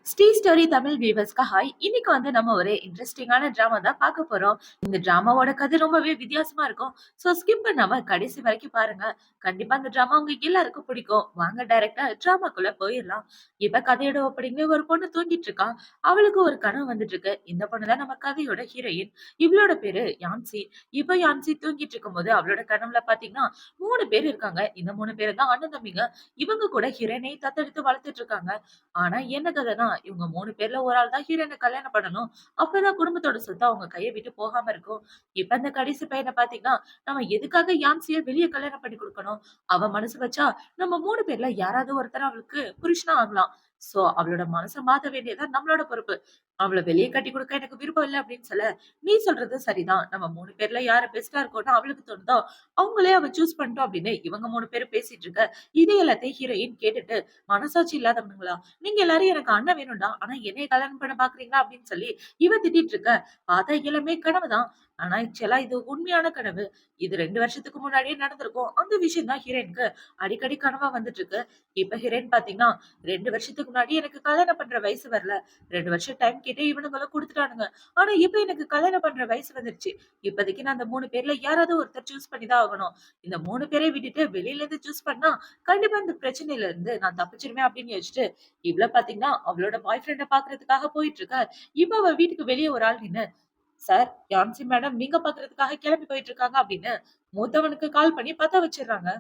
Sri story Tamil வியூவர்ஸ்க்கு hi. இன்னைக்கு நம்ம ஒரு இன்ட்ரெஸ்டிங்கான டிராமா தான் பார்க்க போறோம். இந்த டிராமாவோட கதை ரொம்பவே வித்தியாசமா இருக்கும். சோ ஸ்கிப் பண்ணாம கடைசி வரைக்கும் பாருங்க. கண்டிப்பா இந்த டிராமா உங்க எல்லாருக்கும் பிடிக்கும். வாங்க டைரக்டா டிராமாக்குள்ள போயிடலாம். இப்ப கதையோட ஓப்பனிங்ல ஒரு பொண்ணு தூங்கிட்டு இருக்கா. அவளுக்கு ஒரு கனவு வந்துட்டு இருக்கு. இந்த பொண்ணு தான் நம்ம கதையோட ஹீரோயின். இவளோட பேரு யான்சி. இப்ப யான்சி தூங்கிட்டு இருக்கும்போது அவளோட கனவுல பாத்தீங்கன்னா 3 பேர் இருக்காங்க. இந்த 3 பேரு தான் அண்ணன் தம்பிங்க. இவங்க கூட ஹீரோயினை தத்தெடுத்து வளர்த்துட்டு இருக்காங்க. ஆனா என்ன கதைன்னா, இவங்க 3 பேர்ல ஒரு ஆள் தான் ஹீரோயின கல்யாணம் பண்ணணும். அப்பதான் குடும்பத்தோட சொத்து அவங்க கைய விட்டு போகாம இருக்கும். இப்ப இந்த கடைசி பையன பாத்தீங்கன்னா, நம்ம எதுக்காக யான்சிய வெளிய கல்யாணம் பண்ணி குடுக்கணும்? அவ மனசு வச்சா நம்ம 3 பேர்ல யாராவது ஒருத்தர் அவளுக்கு புருஷனா ஆகலாம். சோ அவளோட மனச மாத்த வேண்டியது நம்மளோட பொறுப்பு. அவள வெளிய கட்டி குடுக்க எனக்கு விருப்பம் இல்ல அப்படின்னு சொல்ல, நீ சொல்றது சரிதான். நம்ம 3 பேர்ல யாரு பெஸ்ட்டா இருக்கோம்னு அவளுக்கு தோணுதோ, அவங்களே அவ சூஸ் பண்ணிட்டோம் அப்படின்னு இவங்க 3 பேரும் பேசிட்டு இருக்க. இது எல்லாத்தையும் ஹீரோயின் கேட்டுட்டு, மனசாட்சி இல்லாதவனுங்களா? நீங்க எல்லாரும் எனக்கு அண்ணன் வேணும்டா. ஆனா என்னைய கல்யாணம் பண்ண பாக்குறீங்களா? அப்படின்னு சொல்லி இவ திட்டிட்டு இருக்க. பார்த்தா எல்லாமே கனவுதான். ஆனா ஆக்சுவலா இது உண்மையான கனவு. இது 2 வருஷத்துக்கு முன்னாடியே நடந்திருக்கும். அந்த விஷயம் தான் ஹீரோயினுக்கு அடிக்கடி கனவா வந்துட்டு இருக்கு. இப்ப ஹீரோயின் பாத்தீங்கன்னா, 2 வருஷத்துக்கு முன்னாடி எனக்கு கல்யாணம் பண்ற வயசு வரல. 2 வருஷம் டைம் கேட்டு இவனுங்களும் குடுத்துட்டானுங்க. ஆனா இப்ப எனக்கு கல்யாணம் பண்ற வயசு வந்துருச்சு. இப்போதைக்கு நான் அந்த 3 பேர்ல யாராவது ஒருத்தர் சூஸ் பண்ணி தான் ஆகணும். இந்த 3 பேரையும் விட்டுட்டு வெளியில இருந்து சூஸ் பண்ணா கண்டிப்பா இந்த பிரச்சனையில இருந்து நான் தப்பிச்சிருவேன் அப்படின்னு யோசிச்சுட்டு, இவ்ளோ பாத்தீங்கன்னா, அவளோட பாய் ஃப்ரெண்ட பாக்குறதுக்காக போயிட்டு இருக்கா. இப்ப அவ வீட்டுக்கு வெளிய ஒரு ஆள் நின்னு, "சார், யான்சி மேடம் மீங்க பாக்குறதுக்காக கிளம்பி போயிட்டு இருக்காங்க" அப்படின்னு மூத்தவனுக்கு கால் பண்ணி பத்த வச்சுடுறாங்க.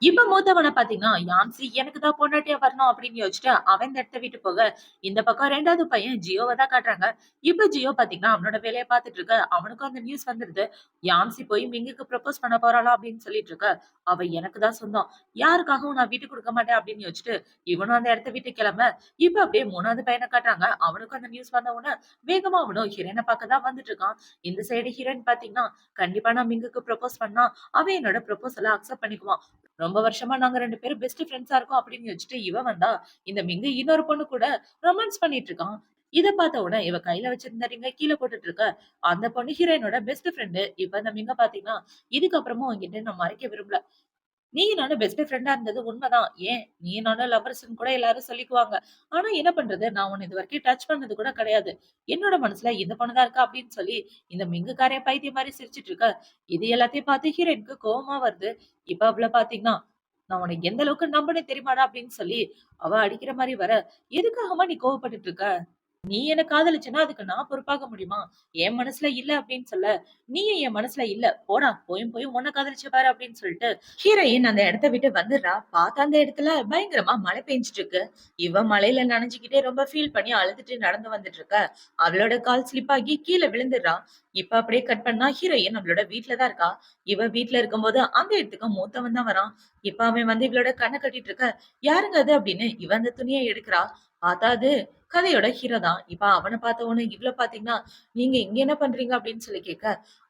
இப்ப மூத்தவன பாத்தீங்கன்னா, யான்சி எனக்கு தான் பொண்டாட்டியா வரணும் அப்படின்னு யோசிச்சுட்டு, அவன் இந்த இடத்த விட்டு போக, இந்த பக்கம் 2வது பையன் ஜியோவ தான் காட்டுறாங்க. இப்ப ஜியோ பாத்தீங்கன்னா, அவனோட வேலைய பாத்துட்டு இருக்க. அவனுக்கும் அந்த நியூஸ் வந்துருது. யான்சி போய் மிங்குக்கு ப்ரப்போஸ் பண்ண போறாளாம் அப்படின்னு சொல்லிட்டு இருக்க. அவ எனக்கு தான் சொந்தம். யாருக்காகவும் நான் விட்டு குடுக்க மாட்டேன் அப்படின்னு யோசிச்சுட்டு, இவனும் அந்த இடத்த விட்டு கிளம்ப, இப்ப அப்படியே 3வது பையன காட்டுறாங்க. அவனுக்கும் அந்த நியூஸ் வந்த உடனே, வேகமா அவனும் ஹீரோயின பாக்க தான் வந்துட்டு இருக்கான். இந்த சைடு ஹீரோயின் பாத்தீங்கன்னா, கண்டிப்பா நான் மிங்குக்கு ப்ரப்போஸ் பண்ணா, அவன் என்னோட ப்ரப்போசல அக்செப்ட் பண்ணிக்குவான். ரொம்ப வருஷமா நாங்க 2 பேரும் பெஸ்ட் ஃபிரெண்ட்ஸா இருக்கோம் அப்படின்னு வச்சுட்டு இவ வந்தா, இந்த மிங்கு இன்னொரு பொண்ணு கூட ரொமான்ஸ் பண்ணிட்டு இருக்கான். இத பார்த்த உடனே இவ கையில வச்சிருந்த ரிங்க கீழ போட்டுட்டு இருக்க. அந்த பொண்ணு ஹீரோயினோட பெஸ்ட் ஃபிரெண்ட். இப்ப இந்த மிங்க பாத்தீங்கன்னா, இதுக்கப்புறமும் உன்கிட்ட நான் மறைக்க விரும்பல. நீயும் நானும் பெஸ்ட் ஃப்ரெண்டா இருந்தது உண்மைதான். ஏன் நீயும் நானும் லவ்வர்ஸ்ன்னு கூட எல்லாரும் சொல்லிக்குவாங்க. ஆனா என்ன பண்றது? நான் உன்ன இதுவரைக்கும் டச் பண்ணது கூட கிடையாது. என்னோட மனசுல இந்த பொண்ணு தான் இருக்கா அப்படின்னு சொல்லி, இந்த மிங்குக்காரன் பைத்தியம் மாரி சிரிச்சுட்டு இருக்க. இது எல்லாத்தையும் பார்த்து ஹீரோயினுக்கு கோவமா வருது. இப்ப அவள பார்த்தீங்கன்னா, "நான் உன்ன எந்த அளவுக்கு நம்புனேன் தெரியுமாடா?" அப்படின்னு சொல்லி அவ அடிக்கிற மாரி வர, "எதுக்காகம்மா நீ கோவப்பட்டுட்டு இருக்க? நீ என்ன காதலிச்சேன்னா, அதுக்கு நான் பொறுப்பாக முடியுமா? என் மனசுல இல்ல அப்படின்னு சொல்ல, நீயும் என் மனசுல இல்ல. போடா போயும் போயும் உன்ன காதலிச்ச பாரு அப்படின்னு சொல்லிட்டு, ஹீரோயின் அந்த இடத்த விட்டு வந்துடுறா. பார்த்தா அந்த இடத்துல பயங்கரமா மழை பெஞ்சுட்டு இருக்கு. இவ மழையில நனைஞ்சுக்கிட்டே ரொம்ப ஃபீல் பண்ணி அழுதுட்டு நடந்து வந்துட்டு இருக்க. அவளோட கால் ஸ்லிப் ஆகி கீழ விழுந்துடுறா. இப்ப அப்படியே கட் பண்ணா ஹீரோயின் அவளோட வீட்ல தான் இருக்கா. இவ வீட்ல இருக்கும்போது அந்த இடத்துக்கு மூத்தவன் தான் வரான். இப்ப அவன் வந்து இவளோட கண்ண கட்டிட்டு இருக்க. யாருங்க அது அப்படின்னு இவ அந்த துணிய எடுக்கிறா. பார்த்தா அது கதையோட ஹீரோ தான். இப்ப அவன பார்த்த உடனே இவ்ள பார்த்தீங்கன்னா, "நீங்க இங்க என்ன பண்றீங்க?" அப்படின்னு சொல்லி கேட்க,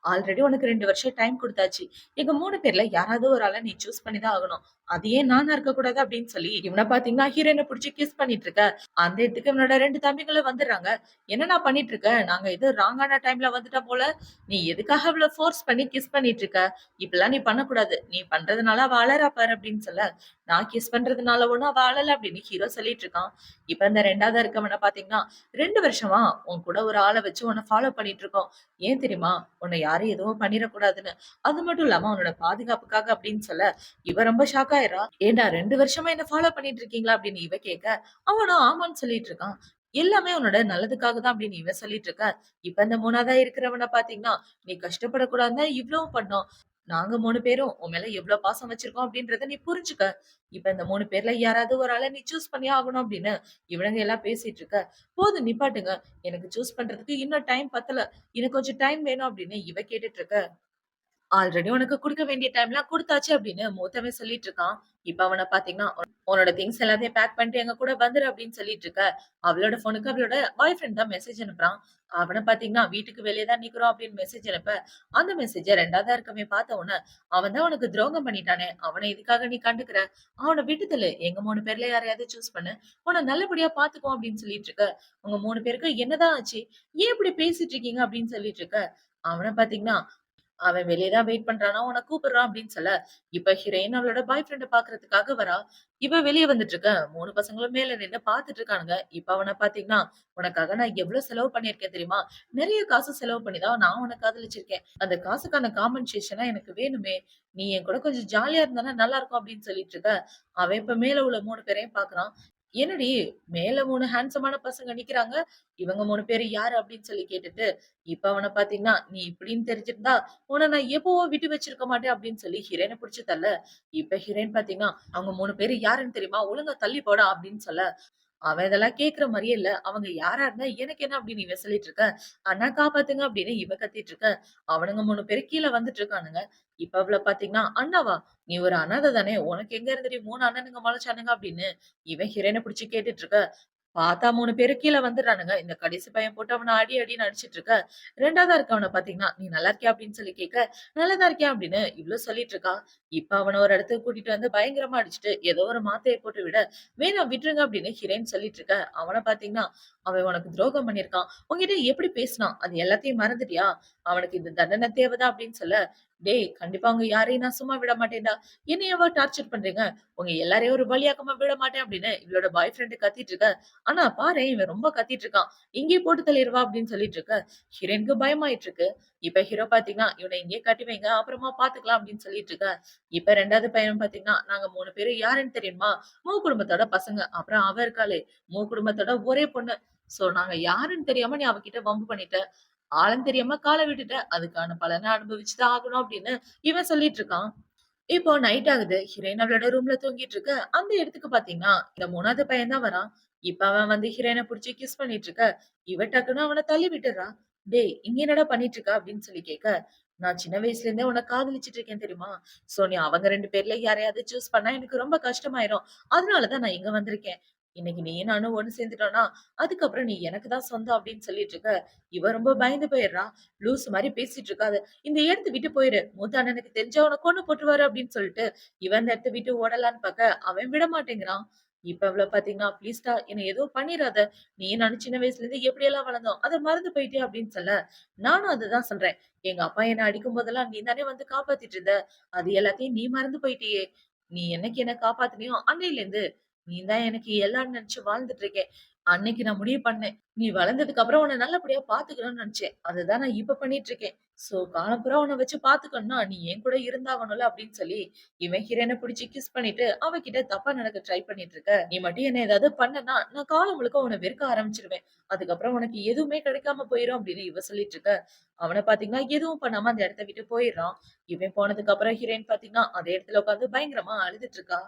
"ஆல்ரெடி உனக்கு 2 வருஷம் டைம் குடுத்தாச்சு. எங்க 3 பேர்ல யாராவது ஒரு ஆள நீ சூஸ் பண்ணி தான் ஆகணும். அது ஏன் நானா இருக்கக்கூடாது?" அப்படின்னு சொல்லி இவன பார்த்தீங்கன்னா, ஹீரோயின புடிச்சு கிஸ் பண்ணிட்டு இருக்க. அந்த இடத்துக்கு இவனோட 2 தம்பிங்களும் வந்துடுறாங்க. "என்னடா பண்ணிட்டு இருக்க? நாங்க ஏதோ ராங்கான டைம்ல வந்துட்டோம் போல. நீ எதுக்காக அவள ஃபோர்ஸ் பண்ணி கிஸ் பண்ணிட்டு இருக்க? இப்படிலாம் நீ பண்ணக்கூடாது. நீ பண்றதுனால அவ அழறா பாரு" அப்படின்னு சொல்ல, "நான் கிஸ் பண்றதுனால ஒண்ணும் அவ அழல" அப்படின்னு ஹீரோ சொல்லிட்டு இருக்கான். இப்ப இந்த 2வதா இருக்கவன பார்த்தீங்கன்னா, 2 வருஷமா உன் கூட ஒரு ஆள வச்சு உன்ன ஃபாலோ பண்ணிட்டு இருக்கோம். ஏன் தெரியுமா? உன்ன யாரும் எதுவும் பண்ணிறக்கூடாதுன்னு. அது மட்டும் இல்லாம உன்னோட பாதுகாப்புக்காக அப்படின்னு சொல்ல, இவ ரொம்ப ஷாக் ஆயிர்றா. "ஏன்டா 2 வருஷமா என்ன ஃபாலோ பண்ணிட்டு இருக்கீங்களா?" அப்படின்னு இவ கேட்க, அவனும் ஆமான்னு சொல்லிட்டு இருக்கான். எல்லாமே உன்னோட நல்லதுக்காக தான் அப்படின்னு இவ சொல்லிட்டு இருக்க. இப்ப இந்த 3வதா இருக்கிறவன பார்த்தீங்கன்னா, "நீ கஷ்டப்படக்கூடாதுன்னு தான் இவ்ளவும் பண்ணோம். நாங்க 3 பேரும் உன் மேல எவ்ளோ பாசம் வச்சிருக்கோம் அப்படின்றத நீ புரிஞ்சுக்க. இப்ப இந்த 3 பேர்ல யாராவது ஒரு ஆள நீ சூஸ் பண்ணியே ஆகணும்" அப்படின்னு இவனுங்க எல்லாம் பேசிட்டு இருக்க. "போதும் நிப்பாட்டுங்க. எனக்கு சூஸ் பண்றதுக்கு இன்னும் டைம் பத்தல. எனக்கு கொஞ்சம் டைம் வேணும்" அப்படின்னு இவ கேட்டுட்டு இருக்க. ஆல்ரெடி உனக்கு குடுக்க வேண்டிய டைம்லாம் குடுத்தாச்சு அப்படின்னு மூத்தவன் சொல்லிட்டு இருக்கான். இப்ப அவன பாத்தீங்கன்னா, உன்னோட திங்ஸ் எல்லாத்தையும் பேக் பண்ணிட்டு எங்க கூட வந்துரு அப்படின்னு சொல்லிட்டு இருக்க. அவளோட ஃபோனுக்கு அவளோட பாய் ஃப்ரெண்ட் தான் மெசேஜ் அனுப்புறான். அவன பாத்தீங்கன்னா, வீட்டுக்கு வெளிய தான் நிக்கிறோம் அப்படின்னு மெசேஜ் அனுப்ப, அந்த மெசேஜ 2வதா இருக்கவன் பாத்த உடனே, அவன் தான் உனக்கு துரோகம் பண்ணிட்டானே, அவன எதுக்காக நீ கண்டுக்கிற? அவன விட்டு தள்ளு. எங்க 3 பேர்ல யாரையாவது சூஸ் பண்ணு. உன்ன நல்லபடியா பாத்துக்குவோம் அப்படின்னு சொல்லிட்டு இருக்க. உங்க 3 பேருக்கு என்னதான் ஆச்சு? ஏன் இப்படி பேசிட்டு இருக்கீங்க அப்படின்னு சொல்லிட்டு இருக்க. அவன பாத்தீங்கன்னா, அவன் வெளிய தான் வெயிட் பண்றானா, உன்ன கூப்பிடுறான் அப்படின்னு சொல்ல, இப்ப ஹீரோயின் அவளோட பாய் ஃப்ரெண்ட பாக்குறதுக்காக வரா. இவ வெளிய வந்துட்டு இருக்க. 3 பசங்களும் மேல நின்னு பாத்துட்டு இருக்கானுங்க. இப்ப அவன பாத்தீங்கன்னா, "உனக்காக நான் எவ்ளோ செலவு பண்ணியிருக்கேன் தெரியுமா? நெறைய காசு செலவு பண்ணி தான் நான் உன்ன காதலிச்சிருக்கேன். அந்த காசுக்கான காம்பன்சேஷனா எனக்கு வேணுமே. நீ என் கூட கொஞ்சம் ஜாலியா இருந்தானா நல்லா இருக்கும்" அப்படின்னு சொல்லிட்டு இருக்க. அவன் இப்ப மேல உள்ள 3 பேரையும் பாக்குறான். "என்னடி மேல 3 ஹேண்ட்ஸமான பசங்க நிக்கிறாங்க. இவங்க 3 பேரு யாரு?" அப்படின்னு சொல்லி கேட்டுட்டு, இப்ப அவன பாத்தீங்கன்னா, "நீ இப்படின்னு தெரிஞ்சிருந்தா உன்ன நான் எப்பவோ விட்டு வச்சிருக்க மாட்டேன்" அப்படின்னு சொல்லி ஹீரோயின புடிச்சு தள்ள, இப்ப ஹீரோயின் பாத்தீங்கன்னா, "அவங்க 3 பேரு யாருன்னு தெரியுமா? ஒழுங்கா தள்ளி போடா" அப்படின்னு சொல்ல, அவன் இதெல்லாம் கேட்கிற மாரியே இல்ல. அவங்க யாரா இருந்தா எனக்கு என்ன அப்படின்னு இவ சொல்லிட்டு இருக்க. "அண்ணா காப்பாத்துங்க" அப்படின்னு இவ கத்திட்டு இருக்க. அவனுங்க 3 பேரு கீழ வந்துட்டு இருக்கானுங்க. இப்ப அவள பாத்தீங்கன்னா, "அண்ணாவா? நீ ஒரு அனாதை தானே! உனக்கு எங்க இருந்துடி 3 அண்ணனுங்க மொளச்சானுங்க" அப்படின்னு இவன் ஹீரோயின புடிச்சு கேட்டுட்டு இருக்க. பாத்தா 3 பேரு கீழ வந்துடுறானுங்க. இந்த கடைசி பையன் போட்டு அவன அடி அடின்னு அடிச்சிட்டு இருக்க. 2வதா இருக்கவன பாத்தீங்கன்னா, "நீ நல்லா இருக்கியா?" அப்படின்னு சொல்லி கேட்க, "நல்லா தான் இருக்கேன்" அப்படின்னு இவளும் சொல்லிட்டு இருக்கா. இப்ப அவன ஒரு இடத்துக்கு கூட்டிட்டு வந்து பயங்கரமா அடிச்சுட்டு, ஏதோ ஒரு மாத்தைய போட்டு விட, "வேணாம் விட்டுருங்க" அப்படின்னு ஹீரோயின் சொல்லிட்டு இருக்க. அவன பாத்தீங்கன்னா, "அவன் உனக்கு துரோகம் பண்ணியிருக்கான். உன்கிட்ட எப்படி பேசினான்? அது எல்லாத்தையும் மறந்துட்டியா? அவனுக்கு இந்த தண்டனை தேவைதான்" அப்படின்னு சொல்ல, "டேய் கண்டிப்பா உங்க யாரையும் நான் சும்மா விட மாட்டேன்டா. என்னையவா டார்ச்சர் பண்றீங்க? உங்க எல்லாரையும் ஒரு பலியாக்காம விட மாட்டேன்" அப்படின்னு இவளோட பாய் ஃப்ரெண்ட் கத்திட்டு இருக்க. ஆனா பாரேன், இவன் ரொம்ப கத்திட்டு இருக்கான். இங்கேயே போட்டு தள்ளிருவா அப்படின்னு சொல்லிட்டு இருக்க. ஹீரோயினுக்கு பயமாயிட்டு இருக்கு. இப்ப ஹீரோ பாத்தீங்கன்னா, இவன இங்கேயே கட்டி வைங்க. அப்புறமா பாத்துக்கலாம் அப்படின்னு சொல்லிட்டு இருக்க. இப்ப 2வது பையன் பாத்தீங்கன்னா, நாங்க 3 பேரும் யாருன்னு தெரியுமா? குடும்பத்தோட பசங்க. அப்புறம் அவ இருக்காளே, குடும்பத்தோட ஒரே பொண்ணு. சோ நாங்க யாருன்னு தெரியாம நீ அவகிட்ட வம்பு பண்ணிட்ட. ஆளுன்னு தெரியாம கால விட்டுட்ட. அதுக்கான பலன அனுபவிச்சு தான் ஆகணும் அப்படின்னு இவன் சொல்லிட்டு இருக்கான். இப்போ நைட் ஆகுது. ஹீரோயின் அவளோட ரூம்ல தூங்கிட்டு இருக்க. அந்த இடத்துக்கு பாத்தீங்கன்னா, இந்த 3வது பையன் தான் வரான். இப்ப அவன் வந்து ஹீரோயின புடிச்சு கிஸ் பண்ணிட்டு இருக்க. இவ டக்குன்னு அவன தள்ளி விட்டுர்றா. "டேய் இங்க என்னடா பண்ணிட்டு இருக்க?" அப்படின்னு சொல்லி கேட்க, "நான் சின்ன வயசுல இருந்தே உன்ன காதலிச்சுட்டு இருக்கேன் தெரியுமா? சோ நீ அவங்க 2 பேர்ல யாரையாவது சூஸ் பண்ணா எனக்கு ரொம்ப கஷ்டமாயிரும். அதனால தான் நான் இங்க வந்திருக்கேன். இன்னைக்கு நீயும் நானும் ஒண்ணு சேர்ந்துட்டோம்னா, அதுக்கப்புறம் நீ எனக்கு தான் சொந்தம்" அப்படின்னு சொல்லிட்டு இருக்க. இவ ரொம்ப பயந்து போயிடுறா. "லூசு மாரி பேசிட்டு இருக்காத. இந்த இடத்த விட்டு போயிரு. மூத்த அண்ணனுக்கு தெரிஞ்சா உன்ன கொன்னு போட்டுருவாரு" அப்படின்னு சொல்லிட்டு, இவன் அந்த இடத்த விட்டு ஓடலான்னு பாக்க, அவன் விட மாட்டேங்கிறான். இப்ப அவள பாத்தீங்கன்னா, "ப்ளீஸ்டா என்ன எதுவும் பண்ணிறாத. நீயும் நானும் சின்ன வயசுல இருந்து எப்படியெல்லாம் வளர்ந்தோம். அத மறந்து போயிட்டியா?" அப்படின்னு சொல்ல, நானும் அததான் சொல்றேன். எங்க அப்பா என்ன அடிக்கும் போதெல்லாம் நீ தானே வந்து காப்பாத்திட்டு இருந்த. அது எல்லாத்தையும் நீ மறந்து போயிட்டியே. நீ என்னைக்கு என்ன காப்பாத்துனியோ அன்னையிலேருந்து நீ தான் எனக்கு எல்லாம்ன்னு நெனச்சு வாழ்ந்துட்டு இருக்கேன். அன்னைக்கு நான் முடிவு பண்ணேன். நீ வளர்ந்ததுக்கு அப்புறம் உன்ன நல்லபடியா பாத்துக்கணும்னு நெனச்சேன். அததான் நான் இப்ப பண்ணிட்டு இருக்கேன். சோ காலம் பூரா உன்ன வச்சு பாத்துக்கணும்னா, நீ என் கூட இருந்தாகணும்ல" அப்படின்னு சொல்லி, இவன் ஹீரோயின புடிச்சு கிஸ் பண்ணிட்டு, அவகிட்ட தப்பா நடக்க ட்ரை பண்ணிட்டு இருக்க. "நீ மட்டும் என்ன ஏதாவது பண்ணனா, நான் காலம் முழுக்க உன்ன வெறுக்க ஆரம்பிச்சுருவேன். அதுக்கப்புறம் உனக்கு எதுவுமே கிடைக்காம போயிரும்" அப்படின்னு இவ சொல்லிட்டு இருக்க. அவன பாத்தீங்கன்னா, எதுவும் பண்ணாம அந்த இடத்த விட்டு போயிடுறான். இவன் போனதுக்கு அப்புறம் ஹீரோயின் பாத்தீங்கன்னா, அதே இடத்துல உட்கார்ந்து பயங்கரமா அழுதுட்டு இருக்கா.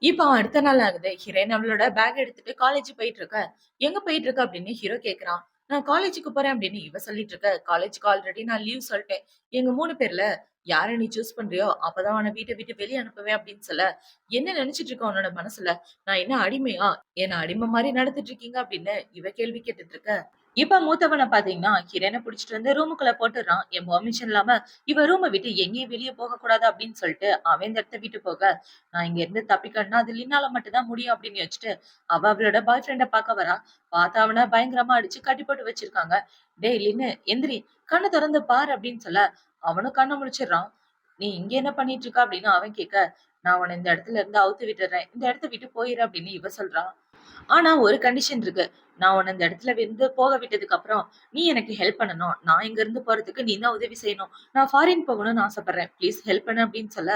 இப்ப அடுத்த நாள் ஆகுது. ஹீரோயின் அவளோட பேக் எடுத்துட்டு காலேஜ் போயிட்டு இருக்க. "எங்க போயிட்டு இருக்க?" அப்படின்னு ஹீரோ கேட்குறான். "நான் காலேஜுக்கு போறேன்" அப்படின்னு இவ சொல்லிட்டு இருக்க. "காலேஜ்க்கு ஆல்ரெடி நான் லீவ் சொல்ட்டேன். எங்க 3 பேர்ல யார நீ சூஸ் பண்றியோ, அப்பதான் உன்ன வீட்ட விட்டு வெளிய அனுப்புவேன்" அப்படின்னு சொல்ல, "என்ன நெனச்சுட்டு இருக்க உன்னோட மனசுல? நான் என்ன அடிமையா? என்ன அடிமை மாரி நடத்திட்டு இருக்கீங்க" அப்படின்னு இவ கேள்வி கேட்டுட்டு இருக்க. இப்ப மூத்தவன பாத்தீங்கன்னா, ஹீரோயின புடிச்சிட்டு வந்து ரூமுக்குள்ள போட்டுர்றான். என் பெர்மிஷன் இல்லாம இவ ரூம விட்டு எங்கேயும் வெளிய போகக்கூடாது அப்படின்னு சொல்லிட்டு, அவன் இந்த இடத்த விட்டு போக, நான் இங்க இருந்து தப்பிக்கணும்னா அது லினால மட்டும் தான் முடியும் அப்படின்னு யோசிச்சுட்டு, அவ அவளோட பாய் ஃப்ரெண்ட பாக்க வரா. பாத்தா அவன பயங்கரமா அடிச்சு கட்டி போட்டு வச்சிருக்காங்க. "டேய் லின்னு எந்திரி, கண்ண தொறந்து பாரு" அப்படின்னு சொல்ல, அவனும் கண்ண முழிச்சிடுறான். "நீ இங்க என்ன பண்ணிட்டு இருக்க?" அப்படின்னு அவன் கேட்க, "நான் உன்ன இந்த இடத்துல இருந்து அவுத்து விட்டுர்றேன். இந்த இடத்த விட்டு போயிரு" அப்படின்னு இவ சொல்றா. ஆனா ஒரு கண்டிஷன் இருக்கு. நான் உன்ன இந்த இடத்துல இருந்து போக விட்டதுக்கு அப்புறம், நீ எனக்கு ஹெல்ப் பண்ணணும். நான் இங்க இருந்து போறதுக்கு நீ தான் உதவி செய்யணும். நான் ஃபாரின் போகணும்னு ஆசைப்படுறேன். ப்ளீஸ் ஹெல்ப் பண்ணு அப்படின்னு சொல்ல,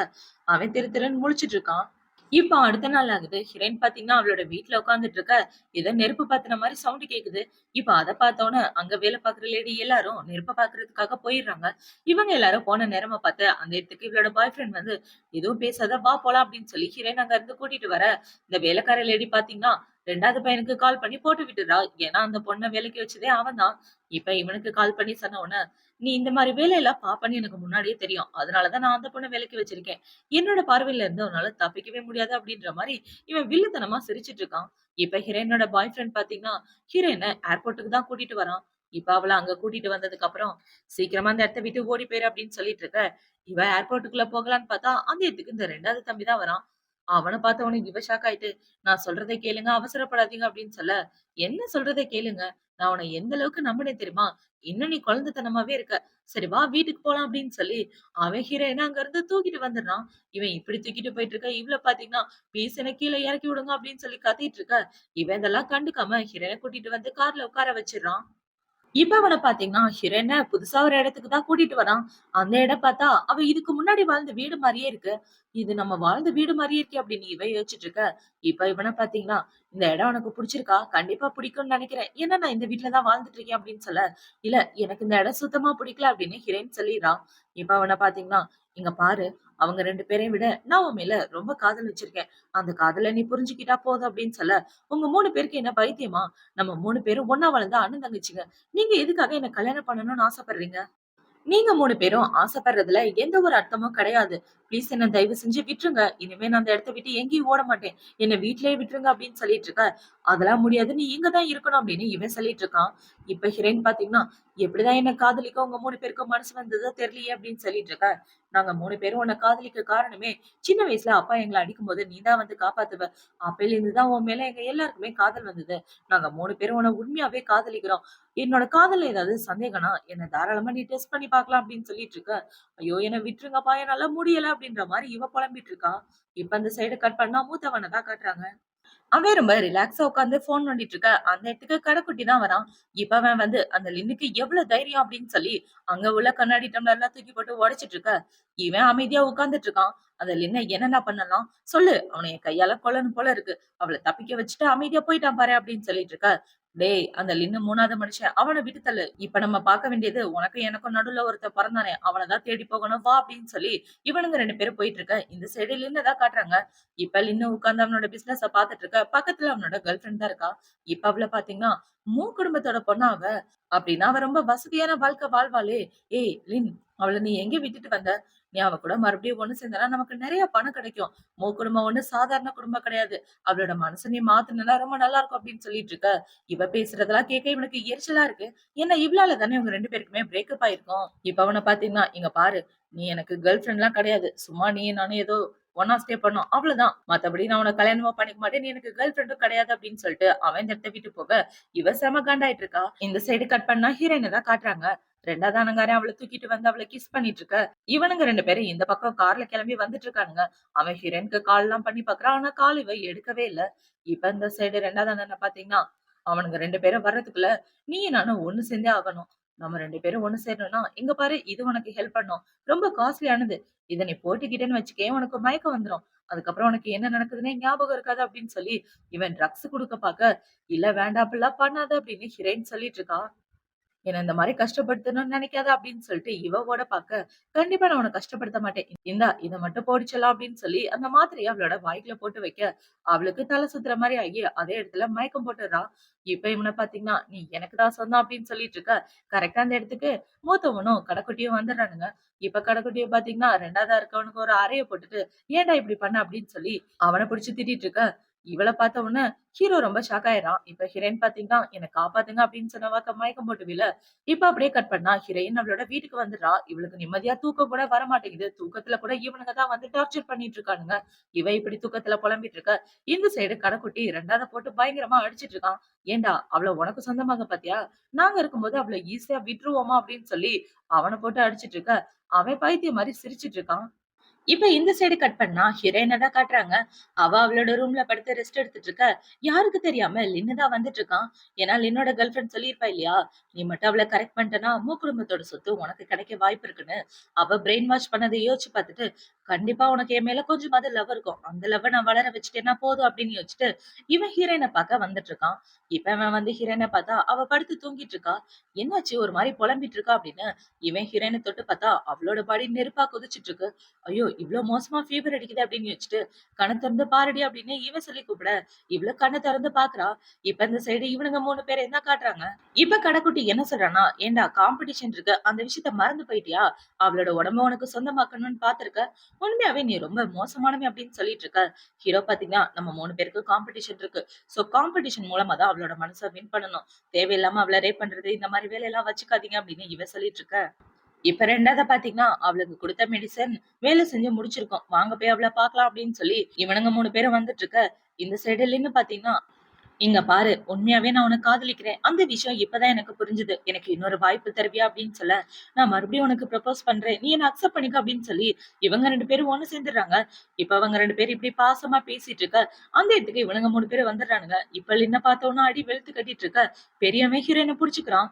அவன் திரு திருன்னு முழிச்சுட்டு இருக்கான். இப்ப அடுத்த நாள் ஆகுது. ஹீரோயின் பாத்தீங்கன்னா, அவளோட வீட்ல உட்கார்ந்துட்டு இருக்க. ஏதோ நெருப்பு பத்துன மாரி சவுண்ட் கேக்குது. இப்ப அத பார்த்தோனே, அங்க வேலை பார்க்குற லேடி எல்லாரும் நெருப்ப பார்க்கறதுக்காக போயிடுறாங்க. இவங்க எல்லாரும் போன நேரமா பார்த்து, அந்த இடத்துக்கு இவளோட பாய் ஃப்ரெண்ட் வந்து, "எதுவும் பேசாத வா போலாம்" அப்படின்னு சொல்லி ஹீரோயின் அங்க இருந்து கூட்டிட்டு வர, இந்த வேலைக்கார லேடி பாத்தீங்கன்னா, 2வது பையனுக்கு கால் பண்ணி போட்டு விட்டுறா. ஏன்னா அந்த பொண்ண வேலைக்கு வச்சதே அவன் தான். இப்ப இவனுக்கு கால் பண்ணி சொன்ன உடனே, "நீ இந்த மாரி வேலையெல்லாம் பாப்பன்னு எனக்கு முன்னாடியே தெரியும். அதனால தான் நான் அந்த பொண்ண வேலைக்கு வச்சிருக்கேன். என்னோட பார்வையில இருந்து உன்னால தப்பிக்கவே முடியாது" அப்படின்ற மாரி இவன் வில்லுத்தனமா சிரிச்சுட்டு இருக்கான். இப்ப ஹீரோயினோட பாய் ஃப்ரெண்ட் பாத்தீங்கன்னா, ஹீரோயின ஏர்போர்ட்டுக்கு தான் கூட்டிட்டு வரான். இப்ப அவள அங்க கூட்டிட்டு வந்ததுக்கு அப்புறம், "சீக்கிரமா அந்த இடத்த விட்டு ஓடி போயிரு" அப்படின்னு சொல்லிட்டு இருக்க, இவ ஏர்போர்ட்டுக்குள்ள போகலான்னு பார்த்தா, அந்த இடத்துக்கு இந்த 2வது தம்பி தான் வரான். அவன பார்த்தவொனே இவ ஷாக் ஆயிட்டு, "நான் சொல்றத கேளுங்க, அவசரப்படாதீங்க" அப்படின்னு சொல்ல, "என்ன சொல்றத கேளுங்க. நான் உன்ன எந்த அளவுக்கு நம்பினேன் தெரியுமா? இன்னும் நீ குழந்தைத்தனமாவே இருக்க. சரி வா வீட்டுக்கு போலாம்" அப்படின்னு சொல்லி, அவன் ஹீரோயின அங்க இருந்து தூக்கிட்டு வந்துடுறான். இவன் இப்படி தூக்கிட்டு போயிட்டு இருக்க, இவள பார்த்தீங்கன்னா, "ப்ளீஸ் என்ன கீழ இறக்கி விடுங்க" அப்படின்னு சொல்லி கத்திட்டு இருக்க, இவன் இதெல்லாம் கண்டுக்காம ஹீரோயின கூட்டிட்டு வந்து கார்ல உட்கார வச்சிடுறான். இப்ப அவன பாத்தீங்கன்னா, ஹிரண்ய புதுசா ஒரு இடத்துக்கு தான் கூட்டிட்டு வரான். அந்த இடம் பார்த்தா, அவ இதுக்கு முன்னாடி வாழ்ந்த வீடு மாரியே இருக்கு. இது நம்ம வாழ்ந்த வீடு மாரியே இருக்கே அப்படின்னு இவ யோசிச்சுட்டு இருக்க. இப்ப இவன பாத்தீங்கன்னா, "இந்த இடம் உனக்கு புடிச்சிருக்கா? கண்டிப்பா பிடிக்கும்னு நினைக்கிறேன். ஏன்னா நான் இந்த வீட்ல தான் வாழ்ந்துட்டு இருக்கேன்" அப்படின்னு சொல்ல, "இல்ல எனக்கு இந்த இடம் சுத்தமா பிடிக்கல" அப்படின்னு ஹிரேன் சொல்லிடுறான். இப்ப அவன பாத்தீங்கன்னா, "இங்க பாரு, அவங்க 2 பேரையும் விட நான் உன் மேல ரொம்ப காதல் வச்சிருக்கேன். அந்த காதல நீ புரிஞ்சுக்கிட்டா போதும்" அப்படின்னு சொல்ல, "உங்க 3 பேருக்கு என்ன பைத்தியமா? நம்ம 3 பேரும் ஒண்ணா வளர்ந்த அண்ணன் தங்கச்சிங்க. நீங்க எதுக்காக என்ன கல்யாணம் பண்ணணும்னு ஆசைப்படுறீங்க? நீங்க 3 பேரும் ஆசைப்படுறதுல எந்த ஒரு அர்த்தமும் கிடையாது. ப்ளீஸ் என்ன தயவு செஞ்சு விட்டுருங்க. இனிமே நான் அந்த இடத்த விட்டு எங்கேயும் ஓட மாட்டேன். என்ன வீட்லயே விட்டுருங்க" அப்படின்னு சொல்லிட்டு இருக்க. "அதெல்லாம் முடியாது. நீ இங்க தான் இருக்கணும்" அப்படின்னு இவன் சொல்லிட்டு இருக்கான். இப்ப ஹீரோயின் பாத்தீங்கன்னா, "எப்படிதான் என்ன காதலிக்க உங்க 3 பேருக்கும் மனசு வந்ததோ தெரியலையே" அப்படின்னு சொல்லிட்டு இருக்க. "நாங்க 3 பேரும் உன்ன காதலிக்க காரணமே, சின்ன வயசுல அப்பா எங்கள அடிக்கும்போது நீ தான் வந்து காப்பாத்துவ. அப்பையிலிருந்து தான் உன் மேல எங்க எல்லாருக்குமே காதல் வந்தது. நாங்க 3 பேரும் உன்ன உண்மையாவே காதலிக்கிறோம். என்னோட காதல்ல ஏதாவது சந்தேகம்னா, என்ன தாராளமா நீ டெஸ்ட் பண்ணி பார்க்கலாம்" அப்படின்னு சொல்லிட்டு இருக்க. "ஐயோ! என்ன விட்டுருங்கப்பா, என்னால முடியல" அப்படின்ற மாரி இவ புலம்பிட்டு இருக்கா. இப்ப அந்த சைடு கட் பண்ணா மூத்தவன தான் காட்டுறாங்க. அவன் ரொம்ப ரிலாக்ஸா உட்கார்ந்து ஃபோன் நோண்டிட்டு இருக்க. அந்த இடத்துக்கு கடைக்குட்டி தான் வரான். இப்ப அவன் வந்து அந்த லின்னுக்கு எவ்வளவு தைரியம் அப்படின்னு சொல்லி, அங்க உள்ள கண்ணாடி டம்ளர்லாம் தூக்கி போட்டு உடைச்சிட்டு இருக்க. இவன் அமைதியா உட்கார்ந்துட்டு இருக்கான். அந்த லின்ன என்னடா பண்ணலாம்? சொல்லு. அவன என் கையால கொல்லணும் போல இருக்கு. அவள தப்பிக்க வச்சுட்டு அமைதியா போயிட்டான் பாரு அப்படின்னு சொல்லிட்டு இருக்க. டேய் அந்த லின்னு 3வது மனுஷன். அவன விட்டு தள்ளு. இப்ப நம்ம பார்க்க வேண்டியது உனக்கும் எனக்கும் நடுவுல ஒருத்தன் பொறந்தானே. அவன தான் தேடி போகணும் வா அப்படின்னு சொல்லி இவனுங்க 2 பேரும் போயிட்டு இருக்க. இந்த சைடு லின்ன தான் காட்டுறாங்க. இப்ப லின்னு உட்கார்ந்து அவனோட பிசினஸ பாத்துட்டு இருக்க. பக்கத்துல அவனோட கேர்ள் ஃபிரெண்ட் தான் இருக்கா. இப்ப அவள பாத்தீங்கன்னா, குடும்பத்தோட பொண்ணா அவ. அப்படின்னா அவ ரொம்ப வசதியான வாழ்க்கை வாழ்வாளே. ஏய் லின், அவள நீ எங்க விட்டுட்டு வந்த? நீ அவ கூட மறுபடியும் ஒண்ணு சேர்ந்தனா நமக்கு நெறைய பணம் கிடைக்கும். குடும்பம் ஒண்ணும் சாதாரண குடும்பம் கிடையாது. அவளோட மனச நீ மாத்துனனா ரொம்ப நல்லா இருக்கும் அப்படின்னு சொல்லிட்டு இருக்க. இவ பேசுறதெல்லாம் கேட்க இவனுக்கு எரிச்சலா இருக்கு. ஏன்னா இவளால தானே இவங்க 2 பேருக்குமே பிரேக்கப் ஆயிருக்கும். இப்ப அவன பாத்தீங்கன்னா, இங்க பாரு, நீ எனக்கு கேர்ள் ஃபிரெண்ட்லாம் கிடையாது. சும்மா நீயும் நானும் ஏதோ ஒண்ணா ஸ்டே பண்ணோம். அவ்வளவுதான். மத்தபடி நான் உன்ன கல்யாணமா பண்ணிக்க மாட்டேன். நீ எனக்கு கேர்ள் ஃபிரெண்டும் கிடையாது அப்படின்னு சொல்லிட்டு அவன் இந்த இடத்த விட்டு போக, இவ செம காண்டாயிட்டு இருக்கா. இந்த சைடு கட் பண்ணா ஹீரோயின தான் காட்டுறாங்க. 2வது ஆனங்காரன் அவள தூக்கிட்டு வந்து அவள கிஸ் பண்ணிட்டு இருக்க. இவனுங்க 2 பேரும் இந்த பக்கம் கார்ல கிளம்பி வந்துட்டு இருக்கானுங்க. அவன் ஹீரோயினுக்கு கால்லாம் பண்ணி பார்க்கறான். ஆனா கால் இவ எடுக்கவே இல்ல. இப்ப இந்த சைடு 2வது அண்ணன பாத்தீங்கன்னா, அவனுங்க 2 பேரும் வர்றதுக்குள்ள நீயும் நானும் ஒண்ணு சேர்ந்தே ஆகணும். நம்ம 2 பேரும் ஒண்ணு சேரணும்னா, இங்க பாரு இது உனக்கு ஹெல்ப் பண்ணும். ரொம்ப காஸ்ட்லியானது. இத நீ போட்டுக்கிட்டேன்னு வச்சுக்கயேன், உனக்கு மயக்கம் வந்துரும். அதுக்கப்புறம் உனக்கு என்ன நடக்குதுன்னே ஞாபகம் இருக்காது அப்படின்னு சொல்லி, இவன் ட்ரக்ஸ் குடுக்க பாக்க, இல்ல வேண்டாம் அப்படிலாம் பண்ணாத அப்படின்னு ஹீரோயின் சொல்லிட்டு இருக்கா. என்ன இந்த மாரி கஷ்டப்படுத்தணும்னு நினைக்காத அப்படின்னு சொல்லிட்டு இவ ஓட பாக்க, கண்டிப்பா நான் உன்ன கஷ்டப்படுத்த மாட்டேன். இந்தா இத மட்டும் போடிச்சலாம் அப்படின்னு சொல்லி அந்த மாத்திரைய அவளோட வாய்க்குள்ள போட்டு வைக்க, அவளுக்கு தலை சுத்துற மாரி ஆகி அதே இடத்துல மயக்கம் போட்டுறா. இப்ப இவன பாத்தீங்கன்னா, "நீ எனக்கு தான் சொந்தம்" அப்படின்னு சொல்லிட்டு இருக்க. கரெக்ட்டா அந்த இடத்துக்கு மூத்தவனும் கடைக்குட்டியும் வந்துடுறானுங்க. இப்ப கடைக்குட்டிய பாத்தீங்கன்னா, 2வதா இருக்கவனுக்கு ஒரு அறைய போட்டுட்டு, "ஏன்டா இப்படி பண்ண?" அப்படின்னு சொல்லி அவன புடிச்சு திட்டிட்டு இருக்க. இவள பாத்த உடனே ஹீரோ ரொம்ப ஷாக் ஆயிடுறான். இப்ப ஹீரோயின் பாத்தீங்கன்னா, "என்ன காப்பாத்துங்க" அப்படின்னு சொன்ன வாக்க மயக்கம் போட்டு விழ, இப்ப அப்படியே கட் பண்ணா ஹீரோயின் அவளோட வீட்டுக்கு வந்துடுறா. இவளுக்கு நிம்மதியா தூக்கம் கூட வர மாட்டேங்குது. தூக்கத்துல கூட இவனுங்க தான் வந்து டார்ச்சர் பண்ணிட்டு இருக்கானுங்க. இவ இப்படி தூக்கத்துல புலம்பிட்டு இருக்க. இந்த சைடு கடைக்குட்டி 2வத போட்டு பயங்கரமா அடிச்சிட்டு இருக்கான். "ஏன்டா அவள உனக்கு சொந்தமாக்க பாத்தியா? நாங்க இருக்கும்போது அவள ஈஸியா விட்டுருவோமா?" அப்படின்னு சொல்லி அவன போட்டு அடிச்சிட்டு இருக்க. அவன் பைத்தியம் மாரி சிரிச்சிட்டு இருக்கான். இப்ப இந்த சைடு கட் பண்ணா ஹீரோயின தான் காட்டுறாங்க. அவ அவளோட ரூம்ல படுத்து ரெஸ்ட் எடுத்துட்டு இருக்க. யாருக்கு தெரியாம லின்னு தான் வந்துட்டு இருக்கான். ஏன்னா லின்னோட கேர்ள் ஃபிரெண்ட் சொல்லியிருப்பா இல்லையா? "நீ மட்டும் அவள கரெக்ட் பண்ணிட்டனா, குடும்பத்தோட சொத்து உனக்கு கிடைக்க வாய்ப்பு இருக்குன்னு." அவ பிரெயின் வாஷ் பண்ணத யோசிச்சு பார்த்துட்டு, "கண்டிப்பா உனக்கு என் மேல கொஞ்சமாவது லவ் இருக்கும். அந்த லவ்வ நான் வளர வச்சுட்டேன்னா போதும்." அப்படின்னு யோசிச்சுட்டு, இவன் ஹீரோயின பார்க்க வந்துட்டு இருக்கான். இப்ப இவன் வந்து ஹீரோயின பார்த்தா, அவ படுத்து தூங்கிட்டு இருக்கா. "என்னாச்சு ஒரு மாரி புலம்பிட்டு இருக்கா?" அப்படின்னு இவன் ஹீரோயின தொட்டு பார்த்தா, அவளோட பாடி நெருப்பா கொதிச்சிட்டு இருக்கு. ஐயோ! இவ்ளோ மோசமா ஃபீவர் அடிக்குது அப்படின்னு யோசிச்சுட்டு, "கண்ண தொறந்து பாருடி" அப்படின்னு இவன் சொல்லி கூப்பிட, இவளும் கண்ண தொறந்து பார்க்கிறா. இப்ப இந்த சைடு இவனுங்க 3 பேரும் என்ன காட்டுறாங்க. இப்ப கடைக்குட்டி என்ன சொல்றான்னா, "ஏன்டா காம்படிஷன் இருக்கு. அந்த விஷயத்த மறந்து போயிட்டியா? அவளோட உடம்ப உனக்கு சொந்தமாக்கணும்னு பார்த்திருக்க. உண்மையாவே நீ ரொம்ப மோசமானவன்" அப்படின்னு சொல்லிட்டு இருக்க. ஹீரோ பாத்தீங்கன்னா, "நம்ம 3 பேருக்கு காம்படிஷன் இருக்கு. சோ காம்படிஷன் மூலமா தான் அவளோட மனச வின் பண்ணணும். தேவையில்லாம அவள ரேப் பண்றது, இந்த மாரி வேலையெல்லாம் வச்சுக்காதீங்க" அப்படின்னு இவ சொல்லிட்டு இருக்க. இப்ப 2வது பாத்தீங்கன்னா, அவளுக்கு குடுத்த மெடிசன் வேலை செஞ்சு முடிச்சிருக்கும். வாங்க போய் அவள பாக்கலாம் அப்படின்னு சொல்லி, இவனுங்க 3 பேரும் வந்துட்டு இருக்க, இந்த சைடு நின்னு பாத்தீங்கன்னா, "இங்க பாரு, உண்மையாவே நான் உன்ன காதலிக்கிறேன். அந்த விஷயம் இப்பதான் எனக்கு புரிஞ்சுது. எனக்கு இன்னொரு வாய்ப்பு தருவியா?" அப்படின்னு சொல்ல, "நான் மறுபடியும் உனக்கு ப்ரப்போஸ் பண்றேன். நீ என்ன அக்செப்ட் பண்ணிக்க" அப்படின்னு சொல்லி, இவங்க 2 பேரும் ஒண்ணு சேர்ந்துடுறாங்க. இப்ப அவங்க 2 பேரும் இப்படி பாசமா பேசிட்டு இருக்க, அந்த இடத்துக்கு இவனுங்க 3 பேரும் வந்துடுறானுங்க. இப்ப லின்ன பார்த்தோன்ன அடி வெளுத்து கட்டிட்டு இருக்க, பெரியவன் ஹீரோயின புடிச்சுக்கிறான்.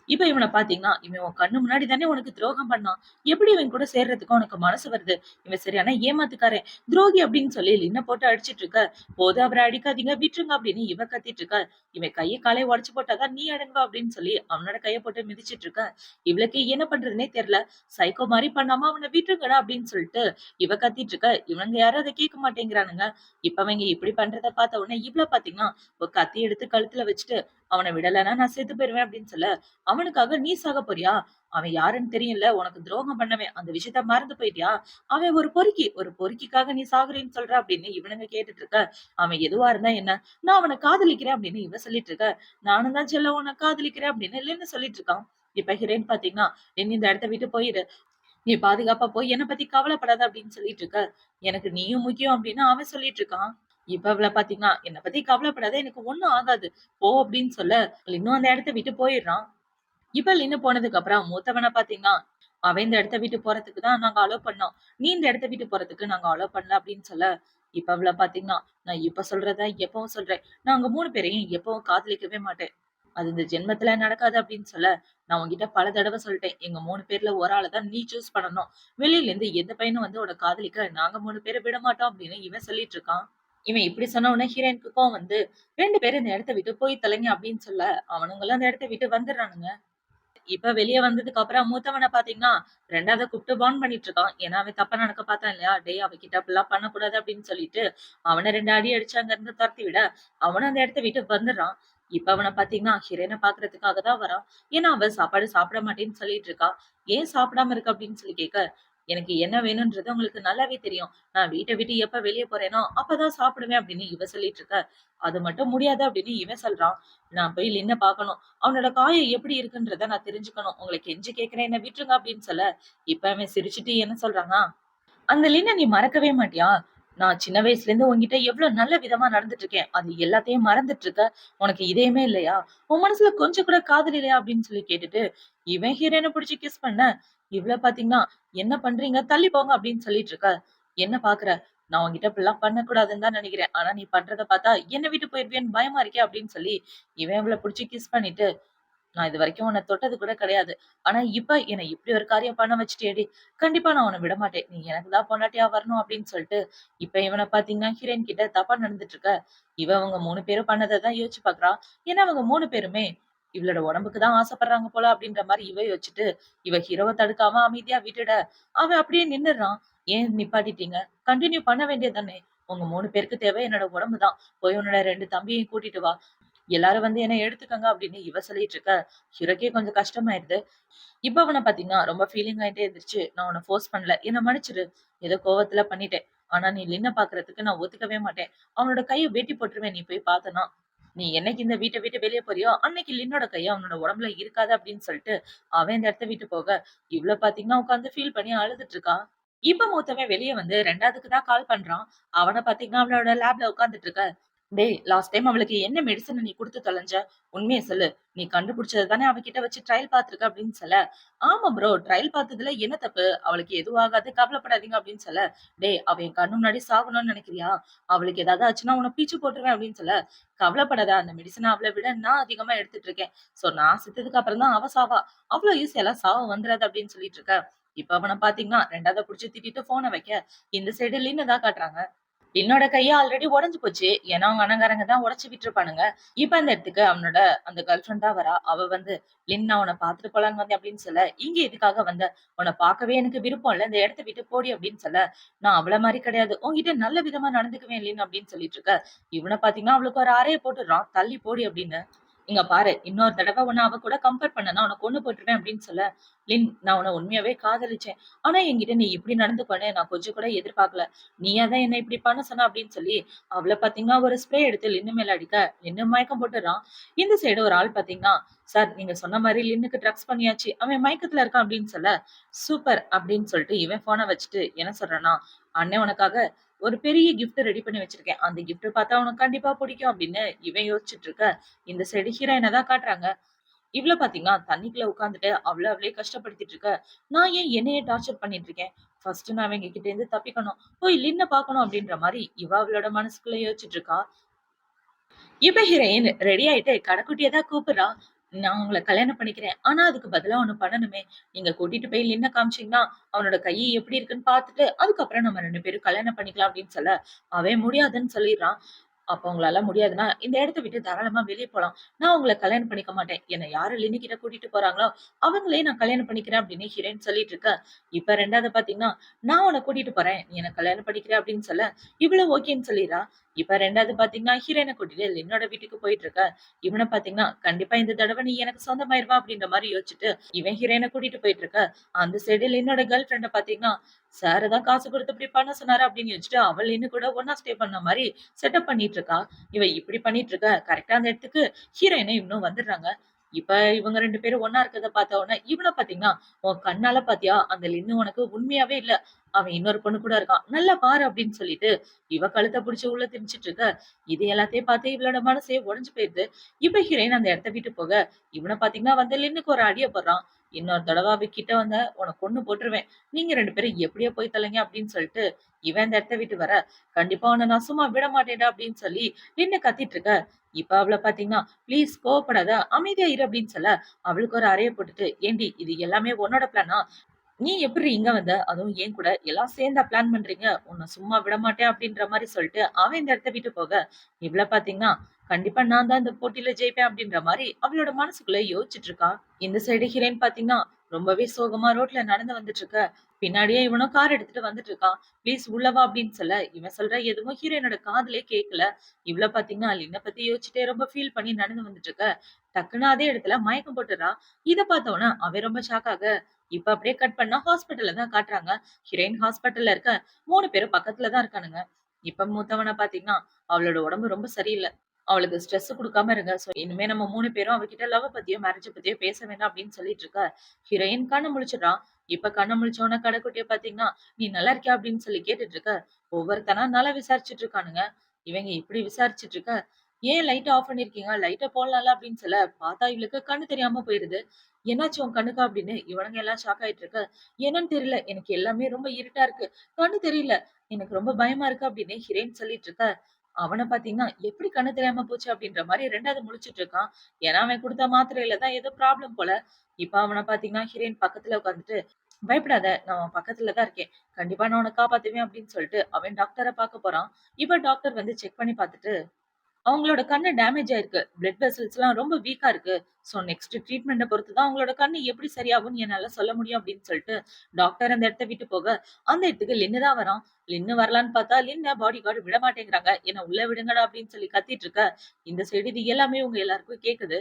இப்ப இவன பாத்தீங்கன்னா, இவன் உன் கண்ணு முன்னாடி தானே உனக்கு துரோகம் பண்ணான். எப்படி இவன் கூட சேர்றதுக்கு உனக்கு மனசு வருது? இவன் சரியான ஏமாத்துக்காரன். துரோகி அப்படின்னு சொல்லி லின்ன போட்டு அடிச்சிட்டு இருக்க. போதும் அவர அடிக்காதீங்க, விட்டுருங்க அப்படின்னு இவ கத்திட்டு இருக்க. இவன் கைய காலைய உடைச்சு போட்டாதான் நீ அடங்குவ அப்படின்னு சொல்லி அவனோட கைய போட்டு மிதிச்சிட்டு இருக்க. இவளுக்கு என்ன பண்றதுன்னே தெரியல. சைக்கோ மாரி பண்ணாம அவன விட்டுருங்கடா அப்படின்னு சொல்லிட்டு இவ கத்திட்டு இருக்க. இவனுங்க யாரும் அத கேட்க மாட்டேங்கிறானுங்க. இப்ப அவங்க இப்படி பண்றத பார்த்த உடனே இவள பாத்தீங்கன்னா, ஒரு கத்தி எடுத்து கழுத்துல வச்சுட்டு, அவன விடலைன்னா நான் செத்து போயிருவேன் அப்படின்னு சொல்ல, அவனுக்காக நீ சாக போறியா? அவன் யாருன்னு தெரியும்ல. உனக்கு துரோகம் பண்ணவன். அந்த விஷயத்த மறந்து போயிட்டியா? அவன் ஒரு பொறுக்கி. ஒரு பொறுக்கிக்காக நீ சாகுறேன்னு சொல்ற அப்படின்னு இவனுங்க கேட்டுட்டு இருக்க. அவன் எதுவா இருந்தா என்ன? நான் அவன காதலிக்கிறேன் அப்படின்னு இவ சொல்லிட்டு இருக்க. நானும் தான் செல்லம் உன்ன காதலிக்கிறேன் அப்படின்னு லின்னு சொல்லிட்டு இருக்கான். இப்ப ஹீரோயின் பாத்தீங்கன்னா, "லின் இந்த இடத்த விட்டு போயிரு. நீ பாதுகாப்பா போய் என்ன பத்தி கவலைப்படாத" அப்படின்னு சொல்லிட்டு இருக்க. "எனக்கு நீயும் முக்கியம்" அப்படின்னு அவன் சொல்லிட்டு இருக்கான். இப்ப அவள பாத்தீங்கன்னா, "என்ன பத்தி கவலைப்படாத. எனக்கு ஒண்ணும் ஆகாது. போ" அப்படின்னு சொல்ல, லின்னும் அந்த இடத்த விட்டு போயிடுறான். இப்ப லின்னு போனதுக்கு அப்புறம் மூத்தவன பாத்தீங்கன்னா, அவன் இந்த இடத்த விட்டு போறதுக்கு தான் நாங்க அலோ பண்ணோம். நீ இந்த இடத்த விட்டு போறதுக்கு நாங்க அலோ பண்ணல அப்படின்னு சொல்ல, இப்ப அவள பாத்தீங்கன்னா, நான் இப்ப சொல்றத எப்பவும் சொல்றேன். நாங்க 3 பேரையும் எப்பவும் காதலிக்கவே மாட்டேன். அது இந்த ஜென்மத்துல நடக்காது அப்படின்னு சொல்ல, நான் உன்கிட்ட பல தடவ சொல்லிட்டேன். எங்க 3 பேர்ல ஒரு ஆள தான் நீ சூஸ் பண்ணணும். வெளியில இருந்து எந்த பையனும் வந்து உன்ன காதலிக்க நாங்க 3 பேர விட மாட்டோம் அப்படின்னு இவன் சொல்லிட்டு இருக்கான். இவன் இப்படி சொன்ன உடனே ஹீரோயினுக்கு கோவம் வந்து, 2 பேரும் இந்த இடத்த விட்டு போய் தொலைங்க அப்படின்னு சொல்ல, அவனுங்களும் அந்த இடத்த விட்டு வந்துடுறானுங்க. இப்ப வெளிய வந்ததுக்கு அப்புறம் மூத்தவன பாத்தீங்கன்னா, 2வது கூப்ட்டு வார்ன் பண்ணிட்டு இருக்கான். ஏன்னா, அவன் தப்பா நடக்க பார்த்தான் இல்லையா? "டேய் அவகிட்ட அப்படிலாம் பண்ணக்கூடாது" அப்படின்னு சொல்லிட்டு, அவன 2 அடி அடிச்சு அங்க இருந்து தொரத்தி விட, அவனும் அந்த இடத்த விட்டு வந்துடுறான். இப்ப அவன பாத்தீங்கன்னா, ஹீரோயின பாக்குறதுக்காக தான் வரான். ஏன்னா, அவ சாப்பாடு சாப்பிட மாட்டேன்னு சொல்லிட்டு இருக்கா. "ஏன் சாப்பிடாம இருக்க?" அப்படின்னு சொல்லி கேட்க, "எனக்கு என்ன வேணும்ன்றது உங்களுக்கு நல்லாவே தெரியும். நான் வீட்ட விட்டு எப்ப வெளிய போறேனோ, அப்பதான் சாப்பிடுவேன்" அப்படின்னு இவ சொல்லிட்டு இருக்க. "அது மட்டும் முடியாது" அப்படின்னு இவன் சொல்றான். "நான் போய் லின்ன பாக்கணும். அவனோட காயம் எப்படி இருக்குன்றத நான் தெரிஞ்சுக்கணும். உங்கள கெஞ்சி கேட்கிறேன் என்ன விட்டுருங்க" அப்படின்னு சொல்ல, இப்ப அவன் சிரிச்சுட்டு என்ன சொல்றான்னா, "அந்த லின்ன நீ மறக்கவே மாட்டியா? நான் சின்ன வயசுல இருந்து உன்கிட்ட எவ்வளவு நல்ல விதமா நடந்துட்டு இருக்கேன். அது எல்லாத்தையும் மறந்துட்டு இருக்க. உனக்கு இதயமே இல்லையா? உன் மனசுல கொஞ்சம் கூட காதல் இல்லையா?" அப்படின்னு சொல்லி கேட்டுட்டு, இவன் ஹீரோயின புடிச்சு கிஸ் பண்ண, இவள பாத்தீங்கன்னா, "என்ன பண்றீங்க? தள்ளி போங்க" அப்படின்னு சொல்லிட்டு இருக்க. "என்ன பாக்குற? நான் உன்கிட்ட இப்படிலாம் பண்ணக்கூடாதுன்னு தான் நினைக்கிறேன். ஆனா நீ பண்றத பார்த்தா என்ன விட்டு போயிருவியன்னு பயமா இருக்கே" அப்படின்னு சொல்லி, இவன் இவள புடிச்சு கிஸ் பண்ணிட்டு, "நான் இதுவரைக்கும் உன்ன தொட்டது கூட கிடையாது. ஆனா இப்ப என்ன இப்படி ஒரு காரியம் பண்ண வச்சுட்டியேடி! கண்டிப்பா நான் உன்ன விடமாட்டேன். நீ எனக்கு தான் பொண்டாட்டியா வரணும்" அப்படின்னு சொல்லிட்டு, இப்ப இவன பார்த்தீங்கன்னா ஹீரோயின் கிட்ட தப்பா நடந்துட்டு இருக்க. இவ அவங்க 3 பேரும் பண்ணத தான் யோசிச்சு பார்க்குறா. ஏன்னா அவங்க 3 பேருமே இவளோட உடம்புக்கு தான் ஆசைப்படுறாங்க போல அப்படின்ற மாரி இவ யோசிச்சுட்டு, இவ ஹீரோவ தடுக்காம அமைதியா விட்டுட, அவன் அப்படியே நின்னுடுறான். "ஏன் நிப்பாட்டிட்டீங்க? கன்டின்யூ பண்ண வேண்டியது தானே! உங்க 3 பேருக்கு தேவை என்னோட உடம்பு தான். போய் உன்னோட 2 தம்பியையும் கூட்டிட்டு வா. எல்லாரும் வந்து என்ன எடுத்துக்கங்க" அப்படின்னு இவ சொல்லிட்டு இருக்க. ஹீரோக்கே கொஞ்சம் கஷ்டமாயிருது. இப்ப அவன பாத்தீங்கன்னா, ரொம்ப ஃபீலிங் ஆயிட்டே எந்திரிச்சு, "நான் உன்ன ஃபோர்ஸ் பண்ணல. என்ன மன்னிச்சிடு. ஏதோ கோவத்துல பண்ணிட்டேன். ஆனா நீ லின்ன பாக்குறதுக்கு நான் ஒத்துக்கவே மாட்டேன். அவனோட கைய வெட்டி போட்டுருவேன் நீ போய் பாத்தன்னா. நீ என்னைக்கு இந்த வீட்ட விட்டு வெளிய போறியோ, அன்னைக்கு லின்னோட கை அவனோட உடம்புல இருக்காது" அப்படின்னு சொல்லிட்டு, அவன் இந்த இடத்த விட்டு போக, இவ்ள பாத்தீங்கன்னா உட்கார்ந்து ஃபீல் பண்ணி அழுதுட்டு இருக்கா. இப்ப மூத்தவன் வெளிய வந்து 2வதுக்கு தான் கால் பண்றான். அவன பாத்தீங்கன்னா, அவளோட லேப்ல உட்கார்ந்துட்டு இருக்க. "டேய் லாஸ்ட் டைம் அவளுக்கு என்ன மெடிசின் நீ குடுத்து தொலைஞ்ச? உண்மைய சொல்லு. நீ கண்டுபிடிச்சத தானே அவகிட்ட வச்சு ட்ரையல் பார்த்திருக்க" அப்படின்னு சொல்ல, "ஆமா ப்ரோ. ட்ரையல் பார்த்ததுல என்ன தப்பு? அவளுக்கு எதுவும் ஆகாது. கவலைப்படாதீங்க" அப்படின்னு சொல்ல, "டேய் அவ என் கண்ணு முன்னாடி சாகணும்னு நினைக்கிறியா? அவளுக்கு ஏதாவது ஆச்சுன்னா உன்ன பிச்சு போட்டுருவேன்" அப்படின்னு சொல்ல, "கவலைப்படாத. அந்த மெடிசின அவள விட நான் அதிகமா எடுத்துட்டு இருக்கேன். சோ நான் செத்ததுக்கு அப்புறம் தான் அவ சாவா. அவ்ளோ ஈஸியாலாம் சாவு வந்துராது" அப்படின்னு சொல்லிட்டு இருக்க. இப்ப அவன பார்த்தீங்கன்னா 2வது புடிச்சு திட்டிட்டு ஃபோன வைக்க, இந்த சைடு லின்ன தான் காட்டுறாங்க. என்னோட கைய ஆல்ரெடி உடைஞ்சு போச்சு. ஏன்னா, அவங்க அண்ணங்காரங்க தான் உடைச்சு விட்டுருப்பானுங்க. இப்ப அந்த இடத்துக்கு அவனோட அந்த கேர்ள் ஃபிரெண்ட் தான் வரா. அவ வந்து, "லின் நான் உன்ன பார்த்துட்டு போலான்னு வந்தேன்" அப்படின்னு சொல்ல, "இங்க எதுக்காக வந்த? உன்ன பார்க்கவே எனக்கு விருப்பம் இல்ல. இந்த இடத்த விட்டு போடி" அப்படின்னு சொல்ல, "நான் அவள மாரி கிடையாது. உன்கிட்ட நல்ல விதமா நடந்துக்குவேன் லின்" அப்படின்னு சொல்லிட்டு இருக்க. இவன பார்த்தீங்கன்னா, அவளுக்கு ஒரு அறைய போட்டுடுறான். "தள்ளி போடி" அப்படின்னு. "இங்க பாரு, இன்னொரு தடவ உன்ன அவ கூட கம்பேர் பண்ணனா உன்ன கொன்னு போட்டுருவேன்" அப்படின்னு சொல்ல, "லின் நான் உன்ன உண்மையாவே காதலிச்சேன். ஆனா என்கிட்ட நீ இப்படி நடந்துக்குவன்னு நான் கொஞ்சம் கூட எதிர்பார்க்கல. நீயா தான் என்ன இப்படி பண்ண சொன்ன" அப்படின்னு சொல்லி, அவள பாத்தீங்கன்னா ஒரு ஸ்ப்ரே எடுத்து லின்னு மேல அடிக்க, லின்னு மயக்கம் போட்டுறான். இந்த சைடு ஒரு ஆள் பாத்தீங்கன்னா, சார் நீங்க சொன்ன மாரி லின்னுக்கு ட்ரக்ஸ் பண்ணியாச்சு. அவன் மயக்கத்துல இருக்கான் அப்படின்னு சொல்ல, சூப்பர் அப்படின்னு சொல்லிட்டு இவன் ஃபோன வச்சுட்டு என்ன சொல்றான்னா, அண்ணன் உனக்காக ஒரு பெரிய கிஃப்ட் ரெடி பண்ணி வச்சிருக்கேன். அந்த கிஃப்ட் பார்த்தா உனக்கு கண்டிப்பா பிடிக்கும் அப்படின்னு இவன் யோசிச்சுட்டு இருக்க, இந்த சைடு ஹீரோயின தான் காட்டுறாங்க. இவ்ள பாத்தீங்கன்னா, தண்ணிக்குள்ள உட்கார்ந்துட்டு அவளே கஷ்டப்படுத்திட்டு இருக்க. நான் ஏன் என்னையே டார்ச்சர் பண்ணிட்டு இருக்கேன்? ஃபர்ஸ்ட் நான் இவங்க கிட்ட இருந்து தப்பிக்கணும். போய் லின்ன பாக்கணும் அப்படின்ற மாரி இவ அவளோட மனசுக்குள்ள யோசிச்சுட்டு இருக்கா. இப்ப ஹீரோயின் ரெடி ஆயிட்டு கடைக்குட்டிய தான் கூப்பிடுறா. நான் உங்கள கல்யாணம் பண்ணிக்கிறேன். ஆனா அதுக்கு பதிலா ஒண்ணு பண்ணணுமே. நீங்க கூட்டிட்டு போய் லின்ன காமிச்சீங்கன்னா, அவனோட கை எப்படி இருக்குன்னு பாத்துட்டு, அதுக்கப்புறம் நம்ம 2 பேரும் கல்யாணம் பண்ணிக்கலாம் அப்படின்னு சொல்ல, அவன் முடியாதுன்னு சொல்லிடுறான். அப்ப உங்களால முடியாதுன்னா, இந்த இடத்த விட்டு தாராளமா வெளிய போலாம். நான் உங்கள கல்யாணம் பண்ணிக்க மாட்டேன். என்ன யாரு லினி கிட்ட கூட்டிட்டு போறாங்களோ, அவங்களே நான் கல்யாணம் பண்ணிக்கிறேன் அப்படின்னு ஹீரோயின் சொல்லிட்டு இருக்க. இப்ப 2வது பாத்தீங்கன்னா, நான் உன்ன கூட்டிட்டு போறேன். நீ என்ன கல்யாணம் பண்ணிக்கிற அப்படின்னு சொல்ல, இவளும் ஓகேன்னு சொல்லிறா. இப்ப 2வது பாத்தீங்கன்னா, ஹீரோயின கூட்டிட்டு லின்னோட வீட்டுக்கு போயிட்டு இருக்க. இவன பாத்தீங்கன்னா, கண்டிப்பா இந்த தடவ நீ எனக்கு சொந்தமாயிருவா அப்படின்ற மாரி யோசிச்சுட்டு, இவன் ஹீரோயின கூட்டிட்டு போயிட்டு இருக்க. அந்த சைடு லின்னோட கேர்ள் ஃபிரெண்ட பாத்தீங்கன்னா, சார் தான் காசு குடுத்து இப்படி பண்ண சொன்னாரு அப்படின்னு யோசிச்சுட்டு, அவள் லின்னு கூட ஒண்ணா ஸ்டே பண்ண மாரி செட்டப் பண்ணிட்டு இருக்கா. இவ இப்படி பண்ணிட்டு இருக்க, கரெக்ட்டா அந்த இடத்துக்கு ஹீரோயினும் இவனும் வந்துடுறாங்க. இப்ப இவங்க 2 பேரும் ஒண்ணா இருக்கறத பார்த்த உடனே, இவன பாத்தீங்கன்னா, "உன் கண்ணால பாத்தியா? அந்த லின்னு உனக்கு உண்மையாவே இல்ல. அவன் இன்னொரு பொண்ணு கூட இருக்கான். நல்லா பாரு" அப்படின்னு சொல்லிட்டு, இவ கழுத்த புடிச்சு உள்ள திணிச்சுட்டு இருக்க. இது எல்லாத்தையும் பார்த்து இவளோட மனசே உடைஞ்சு போயிருது. இப்ப ஹீரோயின் அந்த இடத்த விட்டு போக, இவன பாத்தீங்கன்னா வந்து லின்னுக்கு ஒரு அடிய போடுறான். "இன்னொரு தடவ அவ கிட்ட வந்த உன்ன கொன்னு போட்டுருவேன். நீங்க 2 பேரும் எப்படியோ போய் தொலைங்க" அப்படின்னு சொல்லிட்டு, இவன் அந்த இடத்த விட்டு வர, "கண்டிப்பா உன்ன நான் சும்மா விட மாட்டேன்டா" அப்படின்னு சொல்லி நின்னு கத்திட்டு இருக்க. இப்ப அவள பாத்தீங்கன்னா, "ப்ளீஸ் கோவப்படாத. அமைதியா இரு" அப்படின்னு சொல்ல, அவளுக்கு ஒரு அறைய போட்டுட்டு, "ஏன்டி இது எல்லாமே உன்னோட பிளானா? நீ எப்புட்ரி இங்க வந்த? அதுவும் என் கூட எல்லாம் சேர்ந்தா பிளான் பண்றீங்க? உன்ன சும்மா விடமாட்டேன்" அப்படின்ற மாரி சொல்லிட்டு, அவன் இந்த இடத்த விட்டு போக, இவள பாத்தீங்கன்னா, "கண்டிப்பா நான் தான் இந்த போட்டியில ஜெயிப்பேன்" அப்படின்ற மாரி அவளோட மனசுக்குள்ள யோசிச்சுட்டு இருக்கா. இந்த சைடு ஹீரோயின் பாத்தீங்கன்னா, ரொம்பவே சோகமா ரோட்ல நடந்து வந்துட்டு இருக்க. பின்னாடியே இவனும் கார் எடுத்துட்டு வந்துட்டு இருக்கான். "ப்ளீஸ் உள்ள வா" அப்படின்னு சொல்ல, இவன் சொல்ற எதுவும் ஹீரோயினோட காதுலயே கேட்கல. இவள பாத்தீங்கன்னா, லின்ன பத்தி யோசிச்சுட்டே ரொம்ப ஃபீல் பண்ணி நடந்து வந்துட்டு இருக்க. டக்குன்னு அதே இடத்துல மயக்கம் போட்டுறா. இத பார்த்தவுடனே அவன் ரொம்ப ஷாக் ஆக, இப்ப அப்படியே கட் பண்ணா ஹாஸ்பிடல்ல தான் காட்டுறாங்க. ஹீரோயின் ஹாஸ்பிடல்ல இருக்க. 3 பேரும் பக்கத்துல தான் இருக்கானுங்க. இப்ப மூத்தவன பாத்தீங்கன்னா, அவளோட உடம்பு ரொம்ப சரியில்ல. அவளுக்கு ஸ்ட்ரெஸ் குடுக்காம இருங்க. சோ இனிமே நம்ம 3 பேரும் அவகிட்ட லவ் பத்தியோ, மேரேஜ் பத்தியோ பேச வேண்டாம் அப்படின்னு சொல்லிட்டு இருக்க. ஹீரோயின் கண்ண முழிச்சுடுறா. இப்ப கண்ண முழிச்ச உடனே கடைக்குட்டிய பாத்தீங்கன்னா, "நீ நல்லா இருக்கியா?" அப்படின்னு சொல்லி கேட்டுட்டு இருக்க. ஒவ்வொருத்தனா நல்லா விசாரிச்சுட்டு இருக்கானுங்க. இவங்க இப்படி விசாரிச்சுட்டு இருக்க, "ஏன் லைட்ட ஆஃப் பண்ணியிருக்கீங்க? லைட்ட போடலாம்ல" அப்படின்னு சொல்ல, பார்த்தா இவளுக்கு கண்ணு தெரியாம போயிருது. "என்னாச்சு உன் கண்ணுக்கு?" அப்படின்னு இவனுங்க எல்லாம் ஷாக் ஆயிட்டு இருக்க. "என்னன்னு தெரியல. எனக்கு எல்லாமே ரொம்ப இருட்டா இருக்கு. கண்ணு தெரியல. எனக்கு ரொம்ப பயமா இருக்கு" அப்படின்னு ஹீரோயின் சொல்லிட்டு இருக்க. அவன பார்த்தீங்கன்னா, எப்படி கண்ணு தெரியாம போச்சு அப்படின்ற மாரி 2வது முழிச்சுட்டு இருக்கான். ஏன்னா அவன் குடுத்த மாத்திரையில தான் ஏதோ ப்ராப்ளம் போல. இப்ப அவன பார்த்தீங்கன்னா, ஹீரோயின் பக்கத்துல உட்கார்ந்துட்டு, "பயப்படாத. நான் உன் பக்கத்துல தான் இருக்கேன். கண்டிப்பா நான் உன்ன காப்பாத்துவேன்" அப்படின்னு சொல்லிட்டு அவன் டாக்டர பார்க்க போறான். இப்ப டாக்டர் வந்து செக் பண்ணி பார்த்துட்டு, அவங்களோட கண்ணு டேமேஜ் ஆயிருக்கு. பிளட் வெசல்ஸ்லாம் ரொம்ப வீக்கா இருக்கு. சோ நெக்ஸ்ட் ட்ரீட்மெண்ட்ட பொறுத்து தான் உங்களோட கண்ணு எப்படி சரியாகும்னு என்னால சொல்ல முடியும் அப்படின்னு சொல்லிட்டு, டாக்டர் அந்த இடத்த விட்டு போக, அந்த இடத்துக்கு லின்னு தான் வரான். லின்னு வரலான்னு பார்த்தா, லின்ன பாடி கார்ட் விட மாட்டேங்கிறாங்க. என்ன உள்ள விடுங்கடா அப்படின்னு சொல்லி கத்திட்டு இருக்க. இந்த சைடு இது எல்லாமே உங்க எல்லாருக்கும் கேக்குது.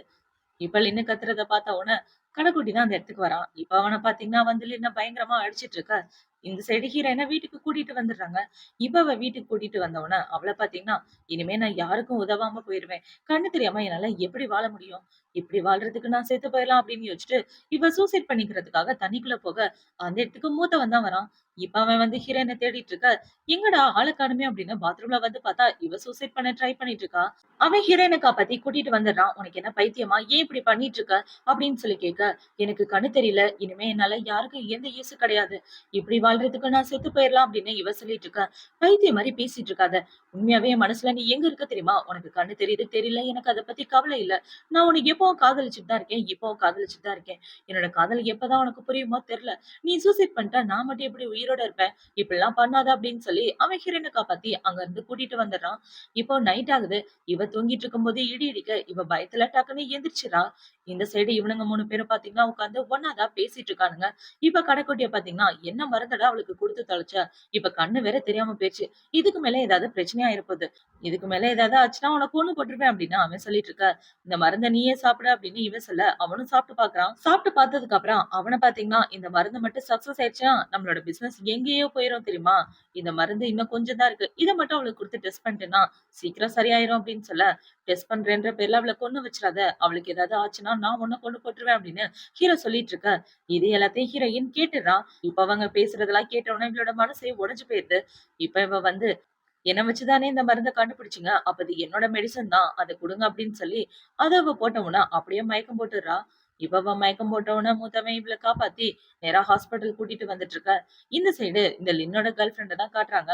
இப்ப லின்னு கத்துறத பார்த்த உடனே, கடைக்குட்டி தான் அந்த இடத்துக்கு வரான். இப்ப அவன பார்த்தீங்கன்னா வந்து லின்ன பயங்கரமா அடிச்சிட்டு இருக்க. இந்த சைடு ஹீரோயின வீட்டுக்கு கூட்டிட்டு வந்துடுறாங்க. இப்ப அவ வீட்டுக்கு கூட்டிட்டு வந்த உடனே, அவள பார்த்தீங்கன்னா, "இனிமே நான் யாருக்கும் உதவாம போயிருவேன். கண்ணு தெரியாம என்னால எப்படி வாழ முடியும்? இப்படி வாழ்றதுக்கு நான் செத்து போயிரலாம்" அப்படின்னு யோசிச்சுட்டு, இவ சூசைட் பண்ணிக்கிறதுக்காக தண்ணிக்குள்ள போக, அந்த இடத்துக்கு மூத்தவன் தான் வரான். இப்ப அவன் வந்து ஹீரோயின தேடிட்டு இருக்க, "எங்கடா ஆள காணுமே" அப்படின்னு பாத்ரூம்ல வந்து பார்த்தா, இவ சூசைட் பண்ண ட்ரை பண்ணிட்டு இருக்கா. அவன் ஹீரோயின காப்பாத்தி கூட்டிட்டு வந்துடுறான். "உனக்கு என்ன பைத்தியமா? ஏன் இப்படி பண்ணிட்டு இருக்க?" அப்படின்னு சொல்லி கேட்க, "எனக்கு கண்ணு தெரியல. இனிமே என்னால யாருக்கும் எந்த யூஸ் கிடையாது. இப்படி வாழ்றதுக்கு நான் செத்து போயிரலாம்" அப்படின்னு இவ சொல்லிட்டு இருக்கா. "பைத்தியம் மாரி பேசிட்டு இருக்காத. உண்மையாவே என் மனசுல நீ எங்க இருக்க தெரியுமா? உனக்கு கண்ணு தெரியுது தெரியல. எனக்கு அத பத்தி கவலை இல்ல. நான் உன்ன எப்பவும் காதலிச்சுட்டு தான் இருக்கேன். இப்பவும் காதலிச்சுட்டு தான் இருக்கேன். என்னோட காதல் எப்பதான் உனக்கு புரியுமோ தெரியல. நீ சூசைட் பண்ணிட்டா நான் மட்டும் எப்படி உயிரோட இருப்பேன்? இப்படிலாம் பண்ணாத" அப்படின்னு சொல்லி அவன் ஹீரோயின காப்பாத்தி அங்க இருந்து கூட்டிட்டு வந்துடுறான். இப்போ நைட் ஆகுது. இவ தூங்கிட்டு இருக்கும்போது இடி இடிக்க, இவ பயத்துல டக்குன்னு எந்திரிச்சுறா. இந்த சைடு இவனுங்க 3 பேரும் பாத்தீங்கன்னா, உட்கார்ந்து ஒண்ணா தான் பேசிட்டு இருக்கானுங்க. இப்ப கடைக்குட்டிய பாத்தீங்கன்னா, "என்ன மருந்துடா தானடா அவளுக்கு குடுத்து தொலைச்ச. இப்ப கண்ணு வேற தெரியாம போயிருச்சு. இதுக்கு மேல ஏதாவது பிரச்சனையா ஆயிரப்போது. இதுக்கு மேல ஏதாவது ஆச்சுன்னா உன்ன கொன்னு போட்டுருவேன் அப்படின்னு அவன் சொல்லிட்டு இருக்க. இந்த மருந்த நீயே சாப்பிடு அப்படின்னு இவன் சொல்ல, அவனும் சாப்பிட்டு பார்க்கறான். சாப்பிட்டு பார்த்ததுக்கு அப்புறம் அவன பார்த்தீங்கன்னா, இந்த மருந்து மட்டும் சக்சஸ் ஆயிடுச்சுன்னா நம்மளோட பிசினஸ் எங்கேயோ போயிரும் தெரியுமா? இந்த மருந்து இன்னும் கொஞ்சம் தான் இருக்கு. இத மட்டும் அவளுக்கு குடுத்து டெஸ்ட் பண்ணிட்டேன்னா சீக்கிரம் சரியாயிரும் அப்படின்னு சொல்ல, டெஸ்ட் பண்றேன்ற பேர்ல அவள கொன்னு வச்சுறாத. அவளுக்கு ஏதாவது ஆச்சுன்னா நான் உன்ன கொன்னு போட்டுருவேன் அப்படின்னு ஹீரோ சொல்லிட்டு இருக்க. இது எல்லாத்தையும் ஹீரோயின் கேட்டுறா. இப்ப அவங்க பேசுறதெல்லாம் கேட்ட உடனே இவளோட மனசே உடைஞ்சு போயிருது. இப்ப இவ வந்து என்ன வச்சுதானே இந்த மருந்த கண்டுபிடிச்சீங்க. அப்ப அது என்னோட மெடிசன் தான். அத குடுங்க அப்படின்னு சொல்லி, அத அவ போட்டவுடனே அப்படியே மயக்கம் போட்டுர்றா. இப்ப அவ மயக்கம் போட்டவுடனே மூத்தவன் இவள காப்பாத்தி நேரா ஹாஸ்பிட்டல் கூட்டிட்டு வந்துட்டு இருக்க. இந்த சைடு இந்த லின்னோட கேர்ள் ஃபிரெண்ட தான் காட்டுறாங்க.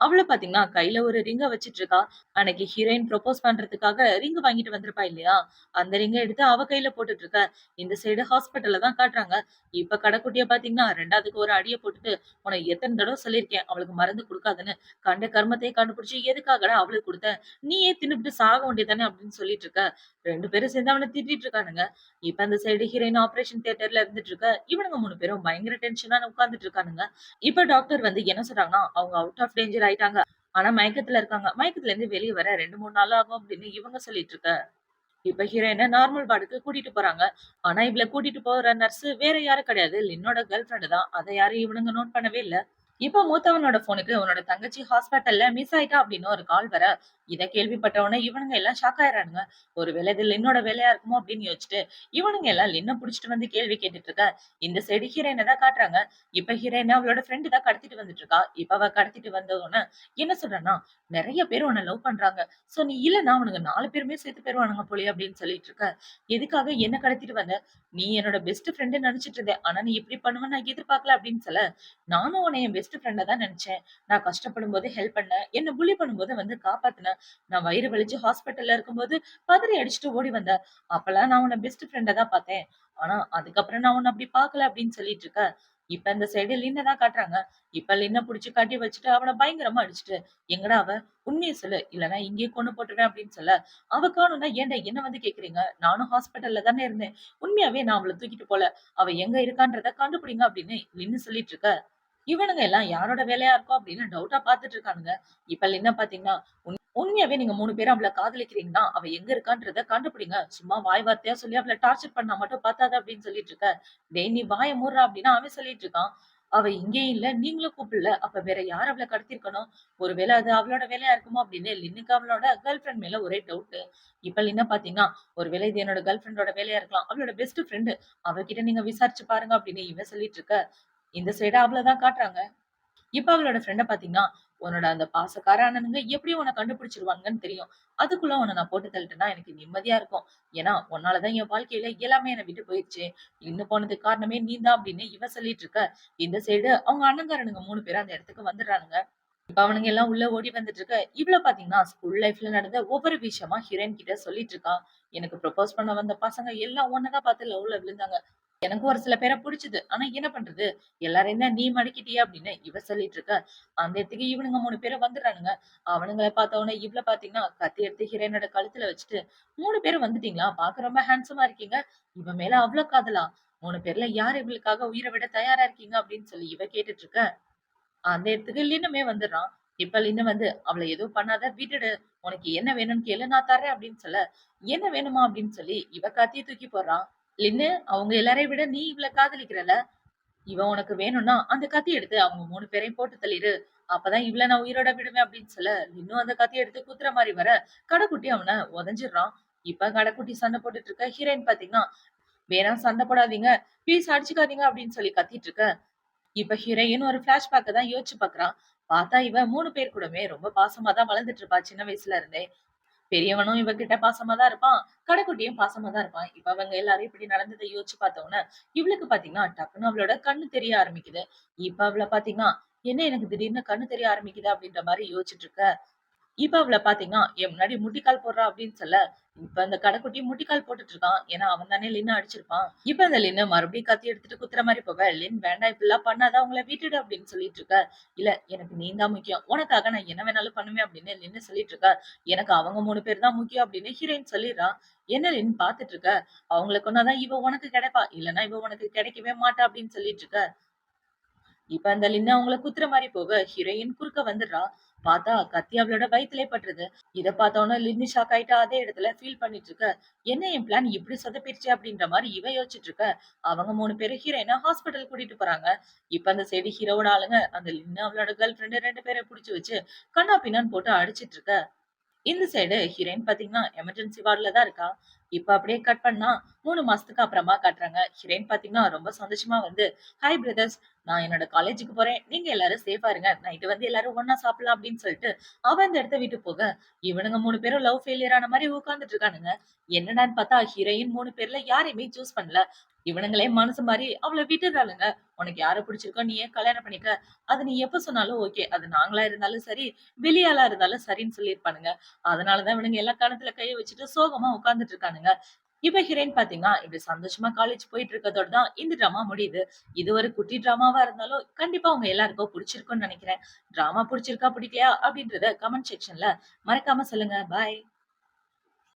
அவள பாத்தீங்கன்னா கையில ஒரு ரிங்க வச்சுட்டு இருக்கா. அன்னைக்கு ஹீரோயின் ப்ரொபோஸ் பண்றதுக்காக ரிங் வாங்கிட்டு வந்திருப்பா இல்லையா? அந்த ரிங்க எடுத்து அவ கையில போட்டுட்டு இருக்க. இந்த சைடு ஹாஸ்பிட்டல்ல தான் காட்டுறாங்க. இப்ப கடைக்குட்டிய பாத்தீங்கன்னா 2வதுக்கு ஒரு அடிய போட்டுட்டு, உனக்கு எத்தன தடவ சொல்லியிருக்கேன் அவளுக்கு மருந்து குடுக்காதன்னு. கண்ட கருமத்தையும் கண்டுபிடிச்சு எதுக்காகடா அவளுக்கு குடுத்த? நீயே தின்னுபிட்டு சாக வேண்டியதுதானே அப்படின்னு சொல்லிட்டு இருக்க. 2 பேரும் சேர்ந்து அவன திட்டிட்டு இருக்கானுங்க. இப்ப அந்த சைடு ஹீரோயின் ஆபரேஷன் தியேட்டர்ல இருந்துட்டு இருக்க. இவனுங்க 3 பேரும் பயங்கர டென்ஷனா உட்கார்ந்துட்டு இருக்கானுங்க. இப்ப டாக்டர் வந்து என்ன சொல்றாங்கன்னா, அவங்க அவுட் ஆஃப் டேஞ்சர் ஆயிட்டாங்க. ஆனா மயக்கத்துல இருக்காங்க. மயக்கத்துல இருந்து வெளிய வர 2, 3 நாள் ஆகும் அப்படின்னு இவங்க சொல்லிட்டு இருக்க. இப்ப ஹீரோயின நார்மல் வார்டுக்கு கூட்டிட்டு போறாங்க. ஆனா இவள கூட்டிட்டு போற நர்ஸ் வேற யாரும் கிடையாது. லின்னோட கேர்ள் ஃபிரெண்ட் தான். அத யாரும் இவனுங்க நோட் பண்ணவே இல்ல. இப்ப மூத்தவனோட போனுக்கு உன்னோட தங்கச்சி ஹாஸ்பிட்டல்ல மிஸ் ஆயிட்டா அப்படின்னு ஒரு கால் வர, இத கேள்விப்பட்ட உடனே இவனுங்க எல்லாம் ஷாக் ஆயிடுறானுங்க. ஒருவேளை இது லின்னோட வேலையா இருக்குமோ அப்படின்னு யோசிச்சுட்டு, இவனுங்க எல்லாம் லின்ன புடிச்சிட்டு வந்து கேள்வி கேட்டுட்டு இருக்க. இந்த சைடு ஹீரோயின தான் காட்டுறாங்க. இப்ப ஹீரோயின் அவளோட ஃப்ரெண்ட் தான் கடத்திட்டு வந்துட்டு இருக்கா. இப்ப அவ கடத்திட்டு வந்த உடனே என்ன சொல்றான்னா, நெறைய பேர் உன்ன லவ் பண்றாங்க. சோ நீ இல்லன்னா அவனுங்க 4 பேருமே செத்து போயிருவானுங்க போலயே அப்படின்னு சொல்லிட்டு இருக்க. எதுக்காக என்ன கடத்திட்டு வந்த? நீ என்னோட பெஸ்ட் ஃப்ரெண்ட்ன்னு நினைச்சிட்டு இருந்தேன். ஆனா நீ இப்படி பண்ணுவன்னு நான் எதிர்பார்க்கல அப்படின்னு சொல்ல, நானும் உன்னை என் பெஸ்ட் ஃப்ரெண்டா தான் நினைச்சேன். நான் கஷ்டப்படும்போது ஹெல்ப் பண்ண. என்ன புல்லி பண்ணும்போது வந்து காப்பாத்துன. நான் வயிறு வலிச்சு ஹாஸ்பிட்டல்ல இருக்கும்போது பதறி அடிச்சுட்டு ஓடி வந்த. அப்பல்லாம் நான் உன்ன பெஸ்ட் ஃப்ரெண்டா தான் பார்த்தேன். ஆனா அதுக்கப்புறம் நான் உன்ன அப்படி பார்க்கல அப்படின்னு சொல்லிட்டு இருக்க. இப்ப இந்த சைடு லின்ன தான் காட்டுறாங்க. இப்ப லின்ன புடிச்சு கட்டி வச்சுட்டு அவன பயங்கரமா அடிச்சுட்டு, எங்கடா அவ? உண்மைய சொல்லு. இல்லன்னா இங்கேயே கொன்னு போட்டுருவேன் அப்படின்னு சொல்ல, அவ காணோம்னா ஏன்டா என்ன வந்து கேக்குறீங்க? நானும் ஹாஸ்பிட்டல்ல தானே இருந்தேன். உண்மையாவே நான் அவள தூக்கிட்டு போல. அவ எங்க இருக்கான்றத கண்டுபிடிங்க அப்படின்னு லின்னு சொல்லிட்டு இருக்க. இவனுங்க எல்லாம் யாரோட வேலையா இருக்கும் அப்படின்னு டவுட்டா பாத்துட்டு இருக்கானுங்க. இப்ப என்ன பாத்தீங்கன்னா, உண்மையாவே நீங்க 3 பேரும் அவள காதலிக்கிறீங்கன்னா, அவ எங்க இருக்கான்றத கண்டுபிடிங்க. சும்மா வாய் வார்த்தையா சொல்லி அவள டார்ச்சர் பண்ணா மட்டும் பத்தாது அப்படின்னு சொல்லிட்டு இருக்க. டேய் நீ வாய மூடுறா அப்படின்னு அவன் சொல்லிட்டு இருக்கான். அவ இங்கேயும் இல்ல, நீங்களும் கூப்பிடல. அப்ப வேற யார் அவள கடத்தியிருக்கணும்? ஒருவேளை அது அவளோட வேலையா இருக்குமோ அப்படின்னு லின்னுக்கு அவளோட கேர்ள் ஃபிரெண்ட் மேல ஒரே டவுட். இப்ப லின்ன பாத்தீங்கன்னா, ஒருவேளை இது என்னோட கேர்ள் ஃபிரெண்டோட வேலையா இருக்கலாம். அவளோட பெஸ்ட் ஃபிரெண்ட். அவகிட்ட நீங்க விசாரிச்சு பாருங்க அப்படின்னு இவன் சொல்லிட்டு இருக்க. இந்த சைடு அவள தான் காட்டுறாங்க. இப்ப அவளோட ஃப்ரெண்ட பாத்தீங்கன்னா, உன்னோட அந்த பாசக்கார அண்ணனுங்க எப்படியும் உன்ன கண்டுபிடிச்சுருவாங்கன்னு தெரியும். அதுக்குள்ள உன்ன நான் போட்டு தள்ளிட்டேன்னா எனக்கு நிம்மதியா இருக்கும். ஏன்னா, உன்னால தான் என் வாழ்க்கையில எல்லாமே என்ன விட்டு போயிருச்சு. நின்னு போனதுக்கு காரணமே நீ தான் அப்படின்னு இவ சொல்லிட்டு இருக்க. இந்த சைடு அவங்க அண்ணங்காரனுங்க 3 பேரும் அந்த இடத்துக்கு வந்துடுறானுங்க. இப்ப அவனுங்க எல்லாம் உள்ள ஓடி வந்துட்டு இருக்க. இவள பாத்தீங்கன்னா, ஸ்கூல் லைஃப்ல நடந்த ஒவ்வொரு விஷயமா ஹீரோயின் கிட்ட சொல்லிட்டு இருக்கா. எனக்கு ப்ரொபோஸ் பண்ண வந்த பசங்க எல்லாம் உன்ன தான் பார்த்து லவ்ல விழுந்தாங்க. எனக்கும் ஒரு சில பேர புடிச்சது. ஆனா என்ன பண்றது? எல்லாரையும் தான் நீ மடக்கிட்டியே அப்படின்னு இவ சொல்லிட்டு இருக்க. அந்த இடத்துக்கு இவனுங்க 3 பேரும் வந்துடுறானுங்க. அவனுங்கள பார்த்த உடனே இவள பார்த்தீங்கன்னா, கத்தி எடுத்து ஹீரோயினோட கழுத்துல வச்சுட்டு, 3 பேரும் வந்துட்டீங்களா? பார்க்க ரொம்ப ஹேண்ட்ஸமா இருக்கீங்க. இவன் மேல அவ்ளோ காதலா? 3 பேர்ல யார் இவளுக்காக உயிர விட தயாரா இருக்கீங்க? அப்படின்னு சொல்லி இவ கேட்டுட்டு இருக்க. அந்த இடத்துக்கு லின்னுமே வந்துடுறான். இப்ப லின்னு வந்து, "அவள எதுவும் பண்ணாத விட்டுடு. உனக்கு என்ன வேணும்னு கேளு நான் தர்றேன்" அப்படின்னு சொல்ல, "என்ன வேணுமா?" அப்படின்னு சொல்லி இவ கத்திய தூக்கி போடுறான். "லின்னு அவங்க எல்லாரையும் விட நீ இவள காதலிக்கிறல்ல? இவ உனக்கு வேணும்னா அந்த கத்தி எடுத்து அவங்க 3 பேரையும் போட்டு தள்ளிரு. அப்பதான் இவள நான் உயிரோட விடுவேன்" அப்படின்னு சொல்ல, லின்னும் அந்த கத்திய எடுத்து குத்துற மாரி வர, கடைக்குட்டி அவன உதைஞ்சிடுறான். இப்ப கடைக்குட்டி சண்டை போட்டுட்டு இருக்க. ஹீரோயின் பாத்தீங்கன்னா, "வேணாம் சண்டை போடாதீங்க. ப்ளீஸ் அடிச்சுக்காதீங்க" அப்படின்னு சொல்லி கத்திட்டு இருக்க. இப்ப ஹீரோயின் ஒரு ஃபிளாஷ்பேக்க தான் யோசிச்சு பார்க்குறா. பார்த்தா இவ 3 பேர் கூடமே ரொம்ப பாசமா தான் வளர்ந்துட்டு இருப்பா சின்ன வயசுல இருந்தே. பெரியவனும் இவகிட்ட பாசமா தான் இருப்பான். கடைக்குட்டியும் பாசமா தான் இருப்பான். இப்ப அவங்க எல்லாரும் இப்படி நடந்தத யோசிச்சு பார்த்த உடனே, இவளுக்கு பார்த்தீங்கன்னா, டக்குனு அவளோட கண்ணு தெரிய ஆரம்பிக்குது. இப்ப அவள பார்த்தீங்கன்னா, என்ன எனக்கு திடீர்னு கண்ணு தெரிய ஆரம்பிக்குது அப்படின்ற மாரி யோசிச்சுட்டு இருக்க. இப்ப அவள பார்த்தீங்கன்னா, என் முன்னாடி முட்டிக்கால் போடுறா அப்படின்னு சொல்ல, இப்ப அந்த கடைக்குட்டி முட்டிக்கால் போட்டுட்டு இருக்கான். ஏன்னா அவன் தானே லின்ன அடிச்சிருப்பான். இப்ப அந்த லின்னு மறுபடியும் கத்தி எடுத்துட்டு குத்துற மாரி போவ, லின் வேண்டாம் இப்படிலாம் பண்ணாத அவங்கள விட்டுடு அப்படின்னு சொல்லிட்டு இருக்க. இல்ல எனக்கு நீ தான் முக்கியம். உனக்காக நான் என்ன வேணாலும் பண்ணுவேன் அப்படின்னு லின்னு சொல்லிட்டு இருக்க. எனக்கு அவங்க 3 பேர் தான் முக்கியம் அப்படின்னு ஹீரோயின் சொல்லிடுறா. என்ன லின் பார்த்துட்டு இருக்க? அவங்கள கொன்னாதான் இவ உனக்கு கிடைப்பா. இல்லன்னா இவ உனக்கு கிடைக்கவே மாட்டா அப்படின்னு சொல்லிட்டு இருக்க. இப்ப அந்த லின்னு அவங்கள குத்துற மாரி போக, ஹீரோயின் குறுக்க வந்துடுறா. பார்த்தா கத்தி அவளோட வயித்திலே பட்டுருது. இத பார்த்தோனே லின்னு ஷாக் ஆயிட்டா அதே இடத்துல ஃபீல் பண்ணிட்டு இருக்க. என்ன என் பிளான் இப்படி சொதப்பிருச்சே அப்படின்ற மாரி இவ யோசிச்சுட்டு இருக்க. அவங்க 3 பேரும் ஹீரோயின ஹாஸ்பிட்டல் கூட்டிட்டு போறாங்க. இப்ப அந்த சைடு ஹீரோவோட ஆளுங்க அந்த லின்னு அவளோட கேர்ள் ஃபிரெண்ட் 2 பேர புடிச்சு வச்சு கன்னா பின்னான்னு போட்டு அடிச்சிட்டு இருக்க. இந்த சைடு ஹீரோயின் பாத்தீங்கன்னா எமர்ஜென்சி வார்டுல தான் இருக்கா. இப்ப அப்படியே கட் பண்ணா 3 மாசத்துக்கு அப்புறமா காட்டுறாங்க. ஹீரோயின் பாத்தீங்கன்னா ரொம்ப சந்தோஷமா வந்து, "ஹாய் பிரதர்ஸ், நான் என்னோட காலேஜுக்கு போறேன். நீங்க எல்லாரும் சேஃபா இருங்க. நைட்டு வந்து எல்லாரும் ஒண்ணா சாப்பிடலாம்" அப்படின்னு சொல்லிட்டு அவ இந்த இடத்த விட்டு போக, இவனுங்க 3 பேரும் லவ் ஃபெயிலியர் ஆன மாரி உட்கார்ந்துட்டு இருக்கானுங்க. என்னடான்னு பார்த்தா ஹீரோயின் 3 பேர்ல யாரையுமே சூஸ் பண்ணல. இவனுங்களே மனசு மாறி அவள விட்டுடுறாளுங்க. "உனக்கு யார பிடிச்சிருக்கோ நீயே கல்யாணம் பண்ணிக்க. அது நீ எப்ப சொன்னாலும் ஓகே. அது நாங்களா இருந்தாலும் சரி, வெளியாளா இருந்தாலும் சரின்னு" சொல்லியிருப்பானுங்க. அதனால தான் இவனுங்க எல்லாம் கணத்துல கைய வச்சுட்டு சோகமா உட்கார்ந்துட்டு இருக்கானுங்க. இப்ப ஹீரோயின் பாத்தீங்கன்னா, இப்படி சந்தோஷமா காலேஜ் போயிட்டு இருக்கதோட தான் இந்த ட்ராமா முடியுது. இது ஒரு குட்டி ட்ராமாவா இருந்தாலும், கண்டிப்பா உங்க எல்லாருக்கும் புடிச்சிருக்கும்னு நெனைக்கிறேன். ட்ராமா புடிச்சிருக்கா, பிடிக்கலையா அப்படின்றத கமெண்ட் செக்ஷன்ல மறக்காம சொல்லுங்க. பாய்.